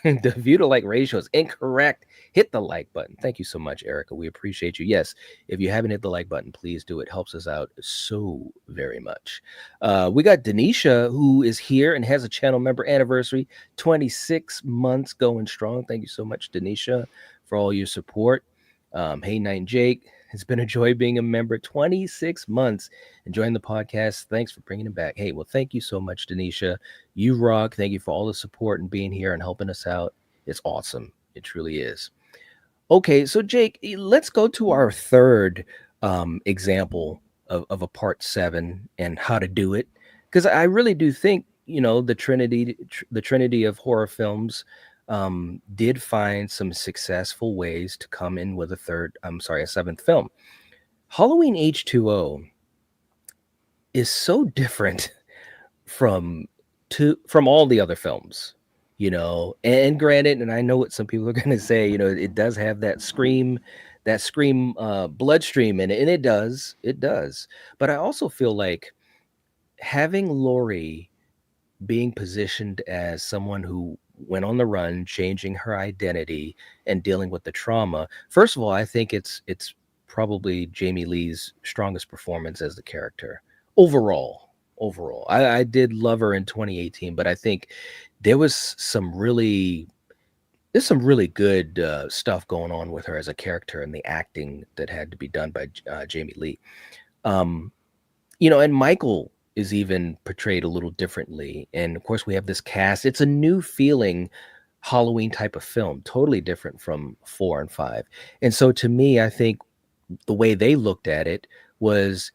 The view to like ratio is incorrect. Hit the like button. Thank you so much, Erica. We appreciate you. Yes, if you haven't hit the like button, please do. It helps us out so very much. We got Denisha, who is here and has a channel member anniversary, 26 months going strong. Thank you so much, Denisha, for all your support. Hey, Night and Jake. It's been a joy being a member. 26 months enjoying the podcast. Thanks for bringing it back. Hey, well, thank you so much, Denisha. You rock. Thank you for all the support and being here and helping us out. It's awesome. It truly is. Okay, so Jake, let's go to our third example of a part 7 and how to do it. Because I really do think, the trinity of horror films did find some successful ways to come in with a seventh film. Halloween H20 is so different from from all the other films, and granted, and I know what some people are going to say, it does have that scream, that Scream bloodstream in it, and it does. But I also feel like having Lori being positioned as someone who went on the run, changing her identity and dealing with the trauma. First of all, I think it's probably Jamie Lee's strongest performance as the character overall. Overall, I did love her in 2018, but I think there was some really there's some really good stuff going on with her as a character and the acting that had to be done by Jamie Lee. Um, and Michael is even portrayed a little differently. And of course, we have this cast. It's a new feeling Halloween type of film, totally different from 4 and 5. And so to me, I think the way they looked at it was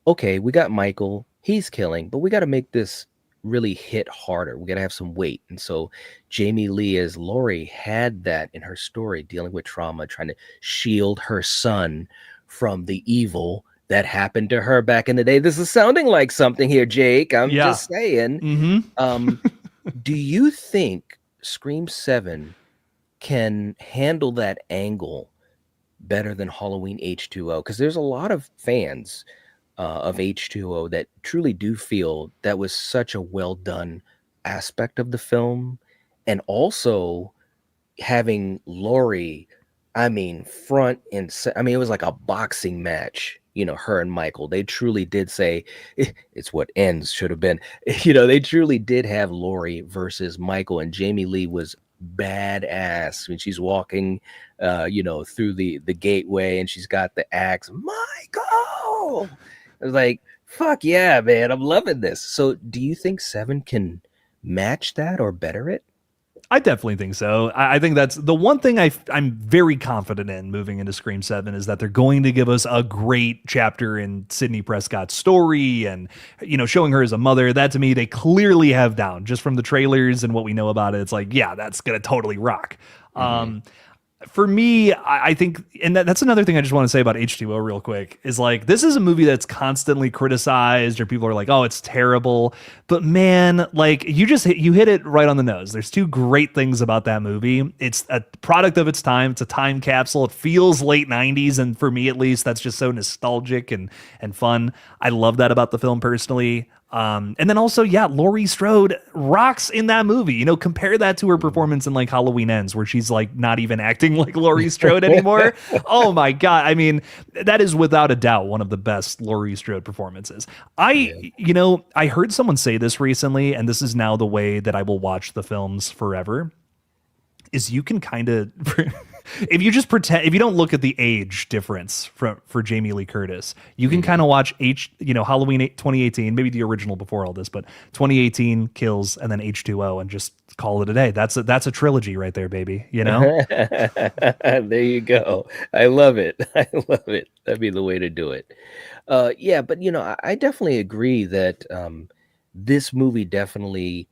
okay, we got Michael, he's killing, but we got to make this really hit harder. We got to have some weight. And so Jamie Lee as Laurie had that in her story, dealing with trauma, trying to shield her son from the evil that happened to her back in the day. This is sounding like something here, Jake. I'm Yeah. just saying. Mm-hmm. Um, do you think Scream 7 can handle that angle better than Halloween H2O? Because there's a lot of fans of H2O that truly do feel that was such a well done aspect of the film. And also having Lori, I mean, I mean, it was like a boxing match, her and Michael. They truly did say it's what ends should have been. They truly did have Lori versus Michael, and Jamie Lee was badass when she's walking through the gateway and she's got the axe. Michael! I was like, fuck yeah, man, I'm loving this. So do you think 7 can match that or better it? I definitely think so. I think that's the one thing I'm very confident in moving into Scream 7 is that they're going to give us a great chapter in Sydney Prescott's story and, showing her as a mother. That to me, they clearly have down just from the trailers and what we know about it. It's like, yeah, that's going to totally rock. Mm-hmm. For me, I think, and that's another thing I just want to say about H2O real quick is like, this is a movie that's constantly criticized or people are like, oh, it's terrible. But man, like you hit it right on the nose. There's two great things about that movie. It's a product of its time. It's a time capsule. It feels late 90s. And for me, at least, that's just so nostalgic and fun. I love that about the film personally. And then also, yeah, Laurie Strode rocks in that movie. Compare that to her performance in like Halloween Ends, where she's like not even acting like Laurie Strode anymore. Oh my God. I mean, that is without a doubt one of the best Laurie Strode performances. Yeah. I heard someone say this recently, and this is now the way that I will watch the films forever. Is you can kind of if you just pretend if you don't look at the age difference for Jamie Lee Curtis, you can kind of watch Halloween 2018, maybe the original before all this, but 2018 Kills and then H2O and just call it a day. That's a trilogy right there, baby. There you go. I love it. I love it. That'd be the way to do it. Yeah, but I definitely agree that this movie definitely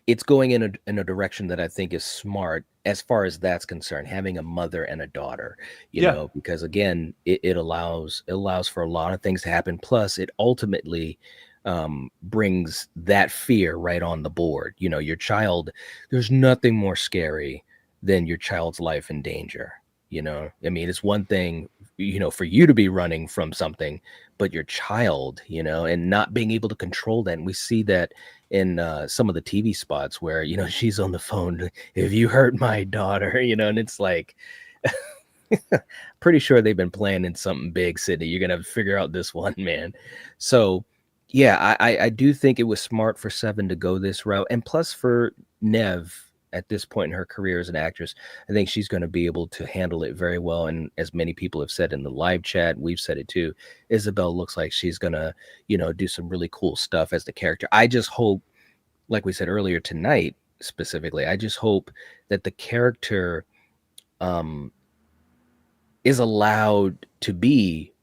it's going in a direction that I think is smart as far as that's concerned, having a mother and a daughter, Yeah. because again, it allows for a lot of things to happen. Plus, it ultimately brings that fear right on the board. Your child, there's nothing more scary than your child's life in danger. I mean, it's one thing, for you to be running from something, but your child, and not being able to control that. And we see that in some of the TV spots where, she's on the phone, if you hurt my daughter, and it's like, pretty sure they've been planning something big, Sydney. You're going to figure out this one, man. So, yeah, I do think it was smart for 7 to go this route. And plus for Nev at this point in her career as an actress, I think she's going to be able to handle it very well. And as many people have said in the live chat, we've said it too, Isabel looks like she's going to, do some really cool stuff as the character. I just hope, like we said earlier tonight, specifically, I just hope that the character um, is allowed to be,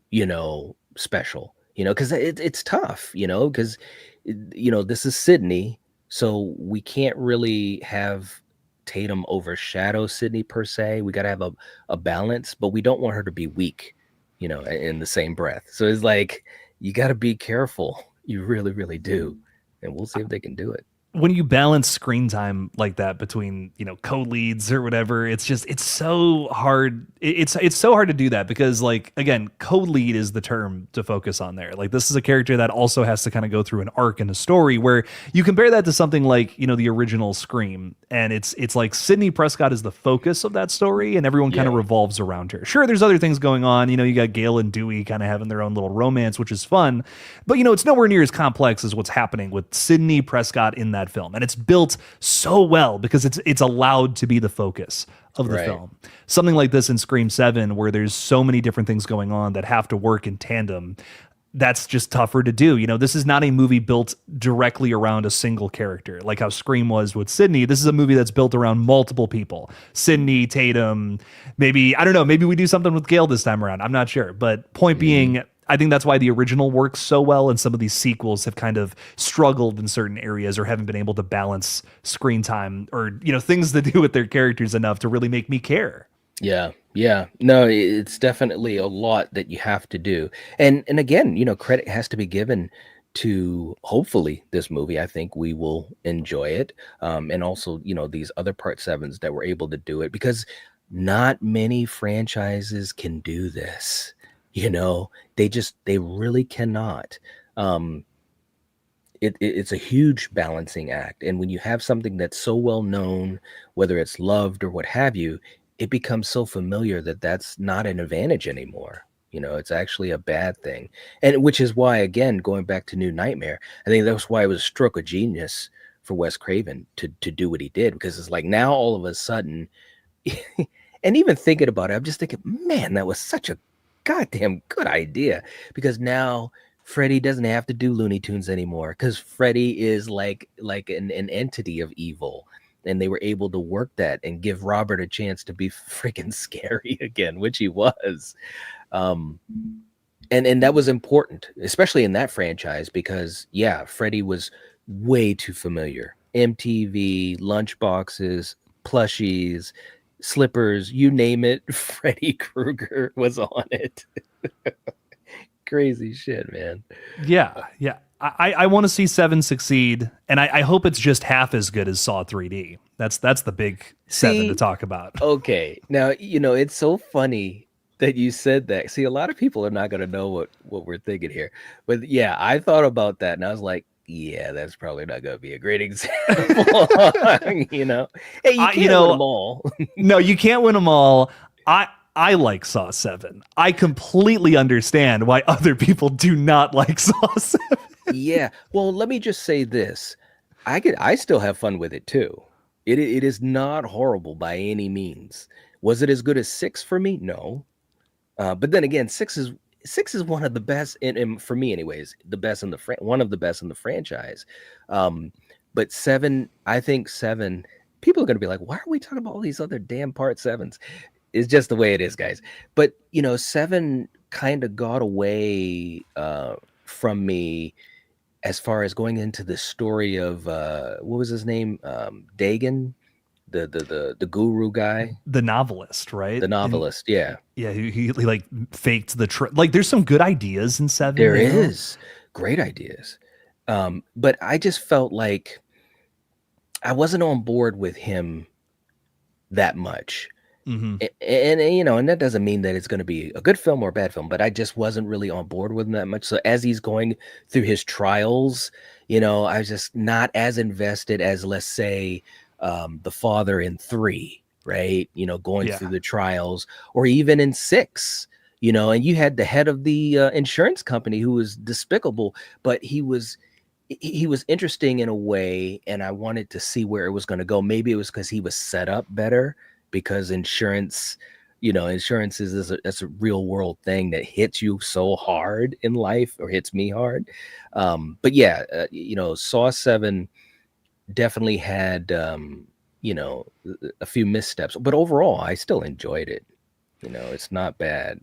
special, because it's tough, because, this is Sydney. So we can't really have Tatum overshadow Sydney per se. We got to have a balance, but we don't want her to be weak, in the same breath. So it's like, you got to be careful. You really, really do. And we'll see if they can do it. when you balance screen time like that between co-leads or whatever, it's so hard. It's so hard to do that because, like, again, co-lead is the term to focus on there. Like, this is a character that also has to kind of go through an arc and a story, where you compare that to something like the original Scream, and it's like Sidney Prescott is the focus of that story and everyone kind of Yeah. revolves around her. Sure, there's other things going on. You got Gale and Dewey kind of having their own little romance, which is fun, but it's nowhere near as complex as what's happening with Sidney Prescott in that film. And it's built so well because it's allowed to be the focus of the Right. film. Something like this in Scream 7, where there's so many different things going on that have to work in tandem, that's just tougher to do. This is not a movie built directly around a single character, like how Scream was with Sydney. This is a movie that's built around multiple people. Sydney, Tatum, maybe, I don't know, maybe we do something with Gale this time around. I'm not sure. But point Hmm. being, I think that's why the original works so well, and some of these sequels have kind of struggled in certain areas or haven't been able to balance screen time or things to do with their characters enough to really make me care. Yeah, yeah. No, it's definitely a lot that you have to do. And again, credit has to be given to hopefully this movie. I think we will enjoy it. And also, these other part sevens that were able to do it because not many franchises can do this. They really cannot. Um, it's a huge balancing act. And when you have something that's so well known, whether it's loved or what have you, it becomes so familiar that that's not an advantage anymore. It's actually a bad thing. And which is why, again, going back to New Nightmare, I think that's why it was a stroke of genius for Wes Craven to do what he did, because it's like now all of a sudden, and even thinking about it, I'm just thinking, man, that was such a goddamn good idea, because now Freddy doesn't have to do Looney Tunes anymore because Freddy is like an entity of evil. And they were able to work that and give Robert a chance to be freaking scary again, which he was. Um, and that was important, especially in that franchise, because yeah, Freddy was way too familiar. MTV, lunchboxes, plushies, slippers, you name it, Freddy Krueger was on it. Crazy shit, man. Yeah, yeah. I want to see Seven succeed, and I hope it's just half as good as Saw 3D. That's the big seven to See, talk about. okay. Now, it's so funny that you said that. See, a lot of people are not going to know what we're thinking here. But yeah, I thought about that and I was like, yeah, that's probably not going to be a great example. you know. Hey, you I, you can't win them know, all. no, you can't win them all. I like Saw 7. I completely understand why other people do not like Saw 7. Yeah. Well, let me just say this. I still have fun with it too. It is not horrible by any means. Was it as good as 6 for me? No. But then again, six is one of the best for me, anyways. The best in the one of the best in the franchise. Um, but 7, I think 7. People are gonna be like, "Why are we talking about all these other damn part sevens?" It's just the way it is, guys. But 7 kind of got away from me as far as going into the story of what was his name, Dagon, the guru guy, The novelist, right? the And novelist. Yeah. yeah, he like faked like there's some good ideas in 7, There is great ideas. But I just felt like I wasn't on board with him that much. Hmm. And that doesn't mean that it's going to be a good film or a bad film, but I just wasn't really on board with him that much. So as he's going through his trials, I was just not as invested as, let's say, the father in 3, right? Going Yeah. through the trials, or even in 6. And you had the head of the insurance company who was despicable, but he was interesting in a way, and I wanted to see where it was going to go. Maybe it was because he was set up better, because insurance is that's a real world thing that hits you so hard in life, or hits me hard. But yeah, Saw 7 definitely had a few missteps, but overall I still enjoyed it. It's not bad.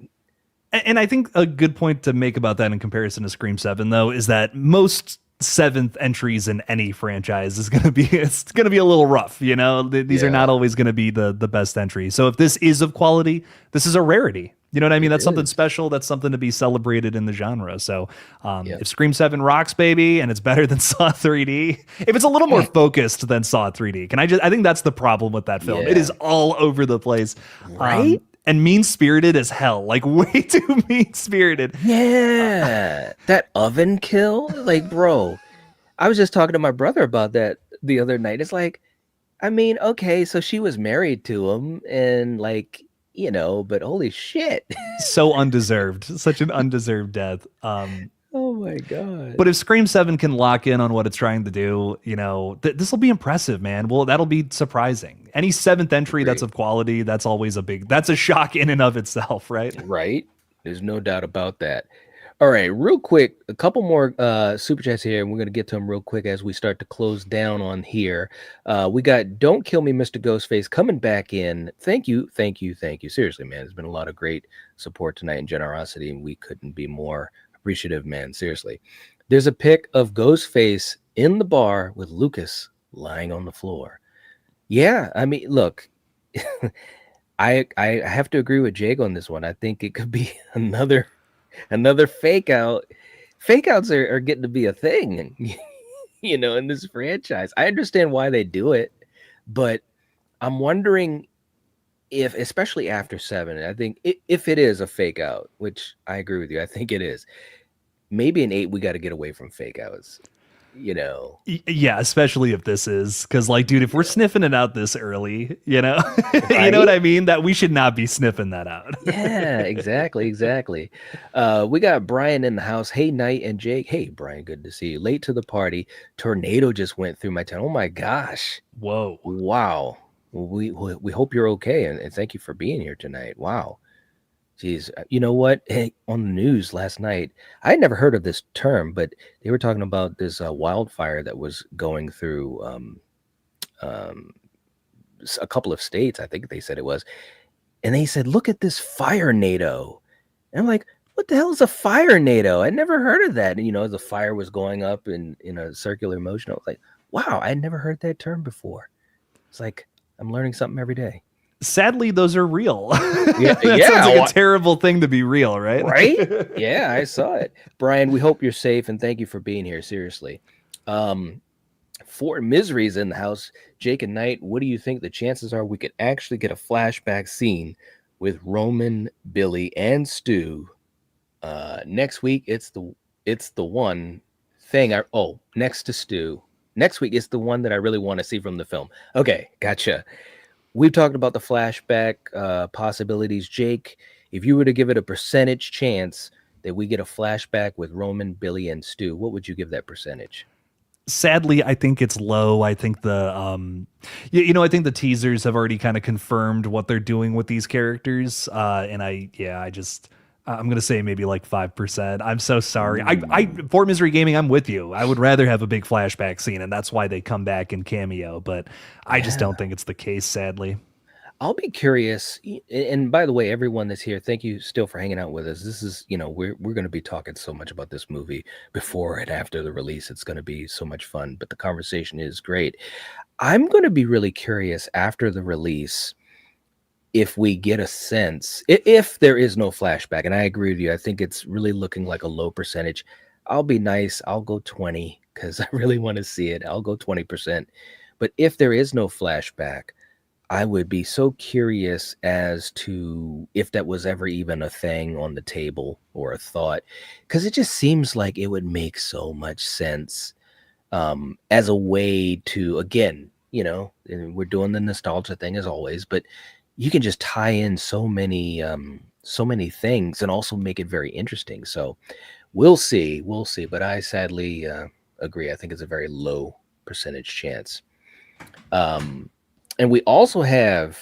And I think a good point to make about that in comparison to Scream 7, though, is that most seventh entries in any franchise is going to be it's going to be a little rough, you know. These are not Yeah, always going to be the best entry. So if this is of quality, this is a rarity. You know what I mean? it That's something is. special. That's something to be celebrated in the genre. So Yep. if Scream 7 rocks, baby, and it's better than Saw 3D, if it's a little more focused than Saw 3D, I think that's the problem with that film. It is Yeah. all over the place. Right? And mean spirited as hell, like way too mean spirited. Yeah. That oven kill? Like, bro, I was just talking to my brother about that the other night. It's like, I mean, okay, so she was married to him and like, but holy shit. So undeserved, such an undeserved death. Oh my God. But if Scream 7 can lock in on what it's trying to do, you know, this will be impressive, man. Well, that'll be surprising. Any seventh entry that's Agree. of quality, that's a shock in and of itself, right? Right? There's no doubt about that. All right, real quick, a couple more super chats here, and we're gonna get to them real quick as we start to close down on here. We got "Don't Kill Me, Mr. Ghostface" coming back in. Thank you, thank you, thank you. Seriously, man, there's been a lot of great support tonight and generosity, and we couldn't be more appreciative, man. Seriously, there's a pic of Ghostface in the bar with Lucas lying on the floor. Yeah, I mean, look, I have to agree with Jake on this one. I think it could be another fake out. Fake outs are getting to be a thing, in this franchise. I understand why they do it, but I'm wondering if, especially after seven, I think if it is a fake out, which I agree with you, I think it is. Maybe in eight, we got to get away from fake outs. You know, Yeah, especially if this is because, like, dude, if we're sniffing it out this early, you know, you know what right? I mean? That we should not be sniffing that out. Yeah, exactly, exactly. We got Brian in the house. Hey, Knight and Jake. Hey, Brian, good to see you. Late to the party. Tornado just went through my town. Oh my gosh. Whoa. Wow. Well, we hope you're okay, and thank you for being here tonight. Wow. Jeez, you know what? Hey, on the news last night, I had never heard of this term, but they were talking about this wildfire that was going through um, a couple of states. I think they said it was, and they said, "Look at this fire NATO." And I'm like, "What the hell is a fire NATO? I never heard of that." And the fire was going up in a circular motion. I was like, "Wow, I had never heard that term before." It's like I'm learning something every day. Sadly, those are real. Yeah, That sounds yeah, like a terrible thing to be real, right? right? Yeah, I saw it. Brian, we hope you're safe and thank you for being here. Seriously. Um, Fort Misery's in the house. Jake and Knight, what do you think the chances are we could actually get a flashback scene with Roman, Billy, and Stu? Next week it's the one thing next to Stu. Next week it's the one that I really want to see from the film. Okay, gotcha. We've talked about the flashback possibilities. Jake, if you were to give it a percentage chance that we get a flashback with Roman, Billy, and Stu, what would you give that percentage? Sadly, I think it's low. I think I think the teasers have already kind of confirmed what they're doing with these characters. And I'm gonna say maybe like 5%. I'm so sorry. I Ooh, For Misery Gaming, I'm with you. I would rather have a big flashback scene, and that's why they come back in cameo. But I just yeah. don't think it's the case, sadly. I'll be curious. And by the way, everyone that's here, thank you still for hanging out with us. This is, we're going to be talking so much about this movie before and after the release. It's going to be so much fun, but the conversation is great. I'm going to be really curious after the release if we get a sense, if there is no flashback. And I agree with you. I think it's really looking like a low percentage. I'll be nice. I'll go 20 because I really want to see it. I'll go 20%. But if there is no flashback, I would be so curious as to if that was ever even a thing on the table or a thought, because it just seems like it would make so much sense as a way to, again, and we're doing the nostalgia thing as always, but you can just tie in so many things and also make it very interesting. So we'll see. But I sadly agree. I think it's a very low percentage chance. Um, and we also have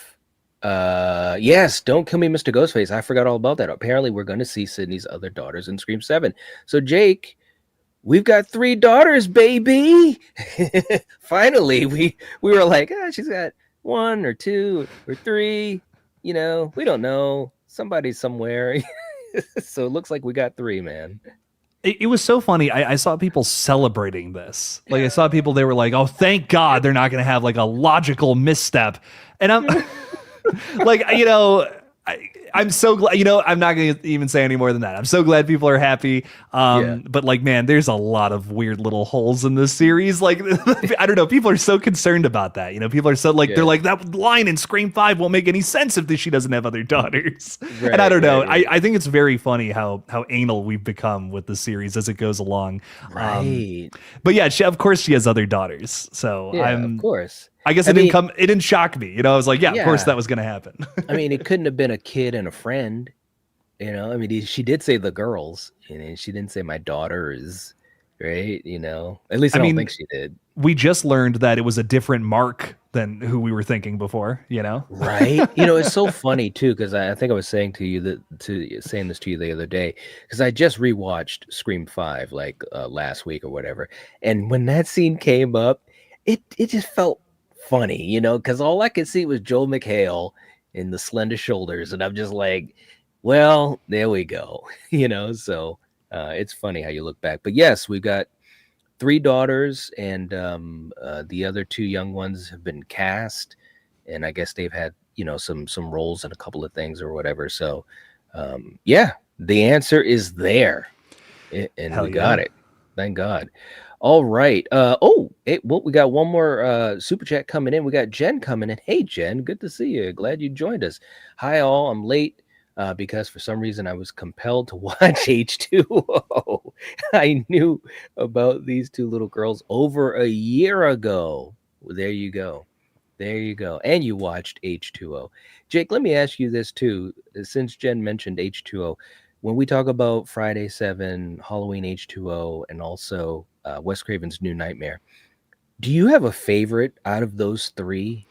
yes, Don't Kill Me, Mr. Ghostface. I forgot all about that. Apparently, we're going to see Sydney's other daughters in Scream 7. So, Jake, we've got three daughters, baby. Finally, we were like, she's got one or two or three. We don't know. Somebody somewhere. So it looks like we got three, man. it was so funny. I saw people celebrating this. Like I saw people, they were like, "Oh, thank God, they're not going to have like a logical misstep." And I'm like, I'm so glad. I'm not going to even say any more than that. I'm so glad people are happy. Yeah. But like, man, there's a lot of weird little holes in this series. Like, I don't know. People are so concerned about that. People are so like, they're Yeah. like, that line in Scream 5 won't make any sense if she doesn't have other daughters. And I Right, don't know. right, I right. think it's very funny how anal we've become with the series as it goes along. Um, Right. but yeah, of course she has other daughters. So Yeah, of course. I guess I mean, it didn't shock me. I was like, yeah, of course yeah. that was going to happen. I mean, it couldn't have been a kid and a friend, you know? I mean, she did say the girls, and she didn't say my daughters, right? At least I I don't mean, think she did. we just learned that it was a different Mark than who we were thinking before. Right? It's so funny too, because I think I was saying to you saying this to you the other day, because I just rewatched Scream 5 like last week or whatever. And when that scene came up, it just felt funny, because all I could see was Joel McHale in the slender shoulders, and I'm just like, well, there we go. So it's funny how you look back. But yes, we've got three daughters, and the other two young ones have been cast, and I guess they've had some roles in a couple of things or whatever. So yeah, the answer is there, and Hell we yeah. got it. Thank God. All right. Well, we got one more super chat coming in. We got Jen coming in. Hey, Jen, good to see you. Glad you joined us. Hi, all. I'm late because for some reason I was compelled to watch H2O. I knew about these two little girls over a year ago. Well, there you go. There you go. And you watched H2O. Jake, let me ask you this too. Since Jen mentioned H2O, when we talk about Friday 7, Halloween H2O, and also Wes Craven's New Nightmare, do you have a favorite out of those three?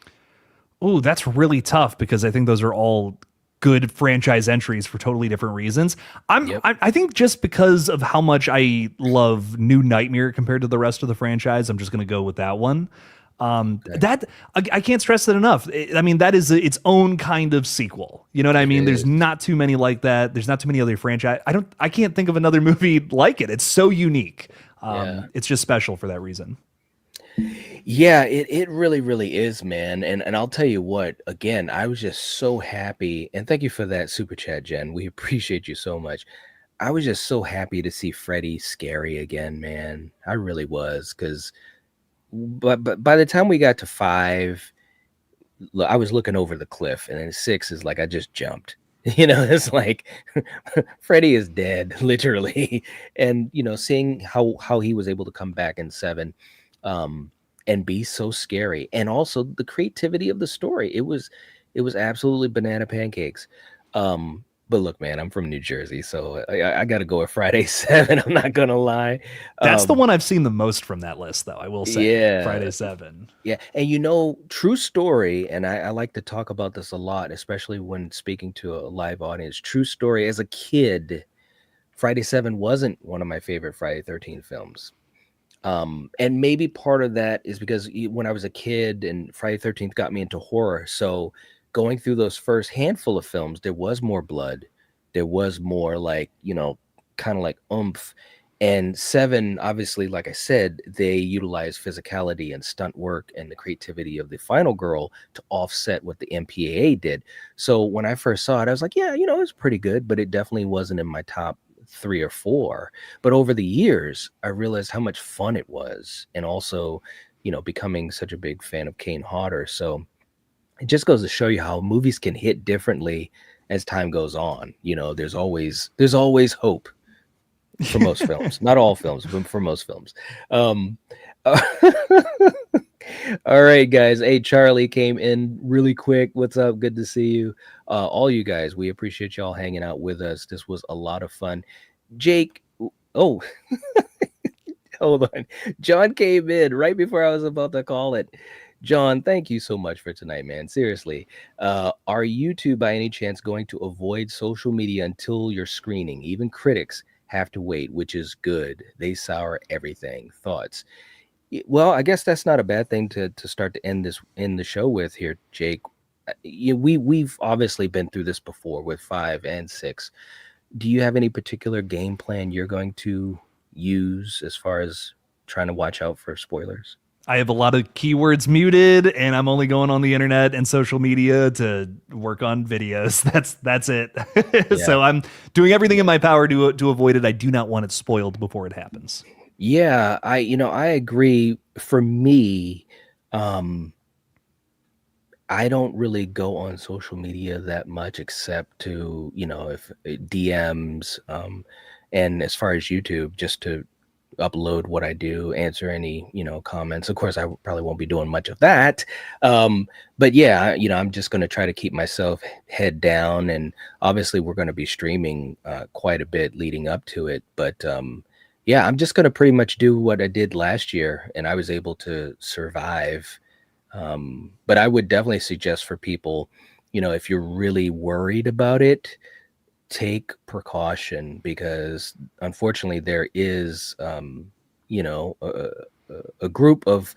Ooh, that's really tough because I think those are all good franchise entries for totally different reasons. Yep. I think just because of how much I love New Nightmare compared to the rest of the franchise, I'm just going to go with that one. Okay. That I can't stress that enough. I mean, that is its own kind of sequel. You know what I It mean? There's is. not too many like that. There's not too many other franchise. I can't think of another movie like it. It's so unique. Yeah. It's just special for that reason. Yeah, it really, really is, man. And I'll tell you what, again, I was just so happy. And thank you for that super chat, Jen. We appreciate you so much. I was just so happy to see Freddy scary again, man. I really was, because but by the time we got to 5, I was looking over the cliff, and then 6 is like I just jumped. It's like Freddy is dead, literally. And seeing how he was able to come back in 7, um, and be so scary, and also the creativity of the story. It was absolutely banana pancakes. But look, man, I'm from New Jersey, so I got to go with Friday 7. I'm not gonna lie. That's the Um, one I've seen the most from that list, though. I will say yeah, Friday 7. yeah, and true story, and I like to talk about this a lot, especially when speaking to a live audience. True story. As a kid, Friday 7 wasn't one of my favorite Friday 13 films. And maybe part of that is because when I was a kid and Friday 13th got me into horror. So going through those first handful of films, there was more blood. There was more like, kind of like oomph. And 7, obviously, like I said, they utilize physicality and stunt work and the creativity of the final girl to offset what the MPAA did. So when I first saw it, I was like, yeah, it was pretty good, but it definitely wasn't in my top 3 or 4. But over the years, I realized how much fun it was, and also, becoming such a big fan of Kane Hodder. So it just goes to show you how movies can hit differently as time goes on. There's always hope for most films, not all films, but for most films. Um, all right, guys. Hey, Charlie came in really quick. What's up? Good to see you. All you guys, we appreciate y'all hanging out with us. This was a lot of fun. Jake, oh, hold on. John came in right before I was about to call it. John, thank you so much for tonight, man. Seriously. Are you two, by any chance, going to avoid social media until your screening? Even critics have to wait, which is good. They sour everything. Thoughts? Well, I guess that's not a bad thing to start to end the show with here, Jake. We've obviously been through this before with 5 and 6. do you have any particular game plan you're going to use as far as trying to watch out for spoilers? I have a lot of keywords muted, and I'm only going on the internet and social media to work on videos. That's it. Yeah. So I'm doing everything in my power to avoid it. I do not want it spoiled before it happens. Yeah, I agree. For me, um, I don't really go on social media that much except to, if DMs, and as far as YouTube, just to upload what I do, answer any, comments. Of course, I probably won't be doing much of that. But yeah, I'm just going to try to keep myself head down. And obviously, we're going to be streaming quite a bit leading up to it. But yeah, I'm just going to pretty much do what I did last year, and I was able to survive. But I would definitely suggest for people, if you're really worried about it, take precaution because unfortunately there is a group of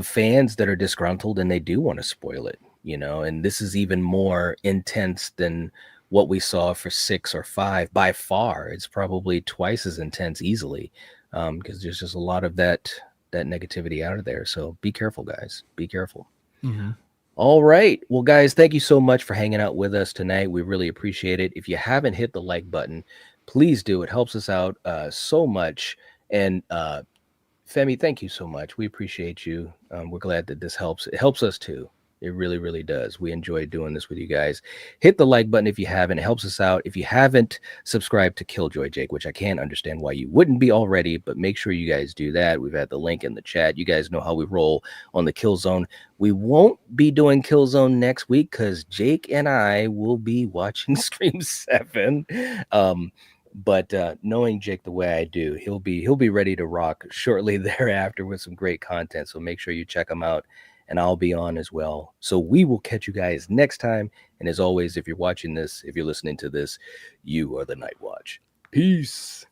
fans that are disgruntled and they do want to spoil it, and this is even more intense than what we saw for 6 or 5. By far it's probably twice as intense easily, because there's just a lot of that negativity out of there. So be careful, guys, be careful. Mm-hmm. All right. Well, guys, thank you so much for hanging out with us tonight. We really appreciate it. If you haven't hit the like button, please do. It helps us out so much. And Femi, thank you so much. We appreciate you. We're glad that this helps. It helps us too. It really, really does. We enjoy doing this with you guys. Hit the like button if you haven't. It helps us out. If you haven't subscribed to Killjoy Jake, which I can't understand why you wouldn't be already, but make sure you guys do that. We've had the link in the chat. You guys know how we roll on the Killzone. We won't be doing Killzone next week because Jake and I will be watching Scream 7. But knowing Jake the way I do, he'll be ready to rock shortly thereafter with some great content. So make sure you check him out, and I'll be on as well. So we will catch you guys next time. And as always, if you're watching this, if you're listening to this, you are the Night Watch. Peace.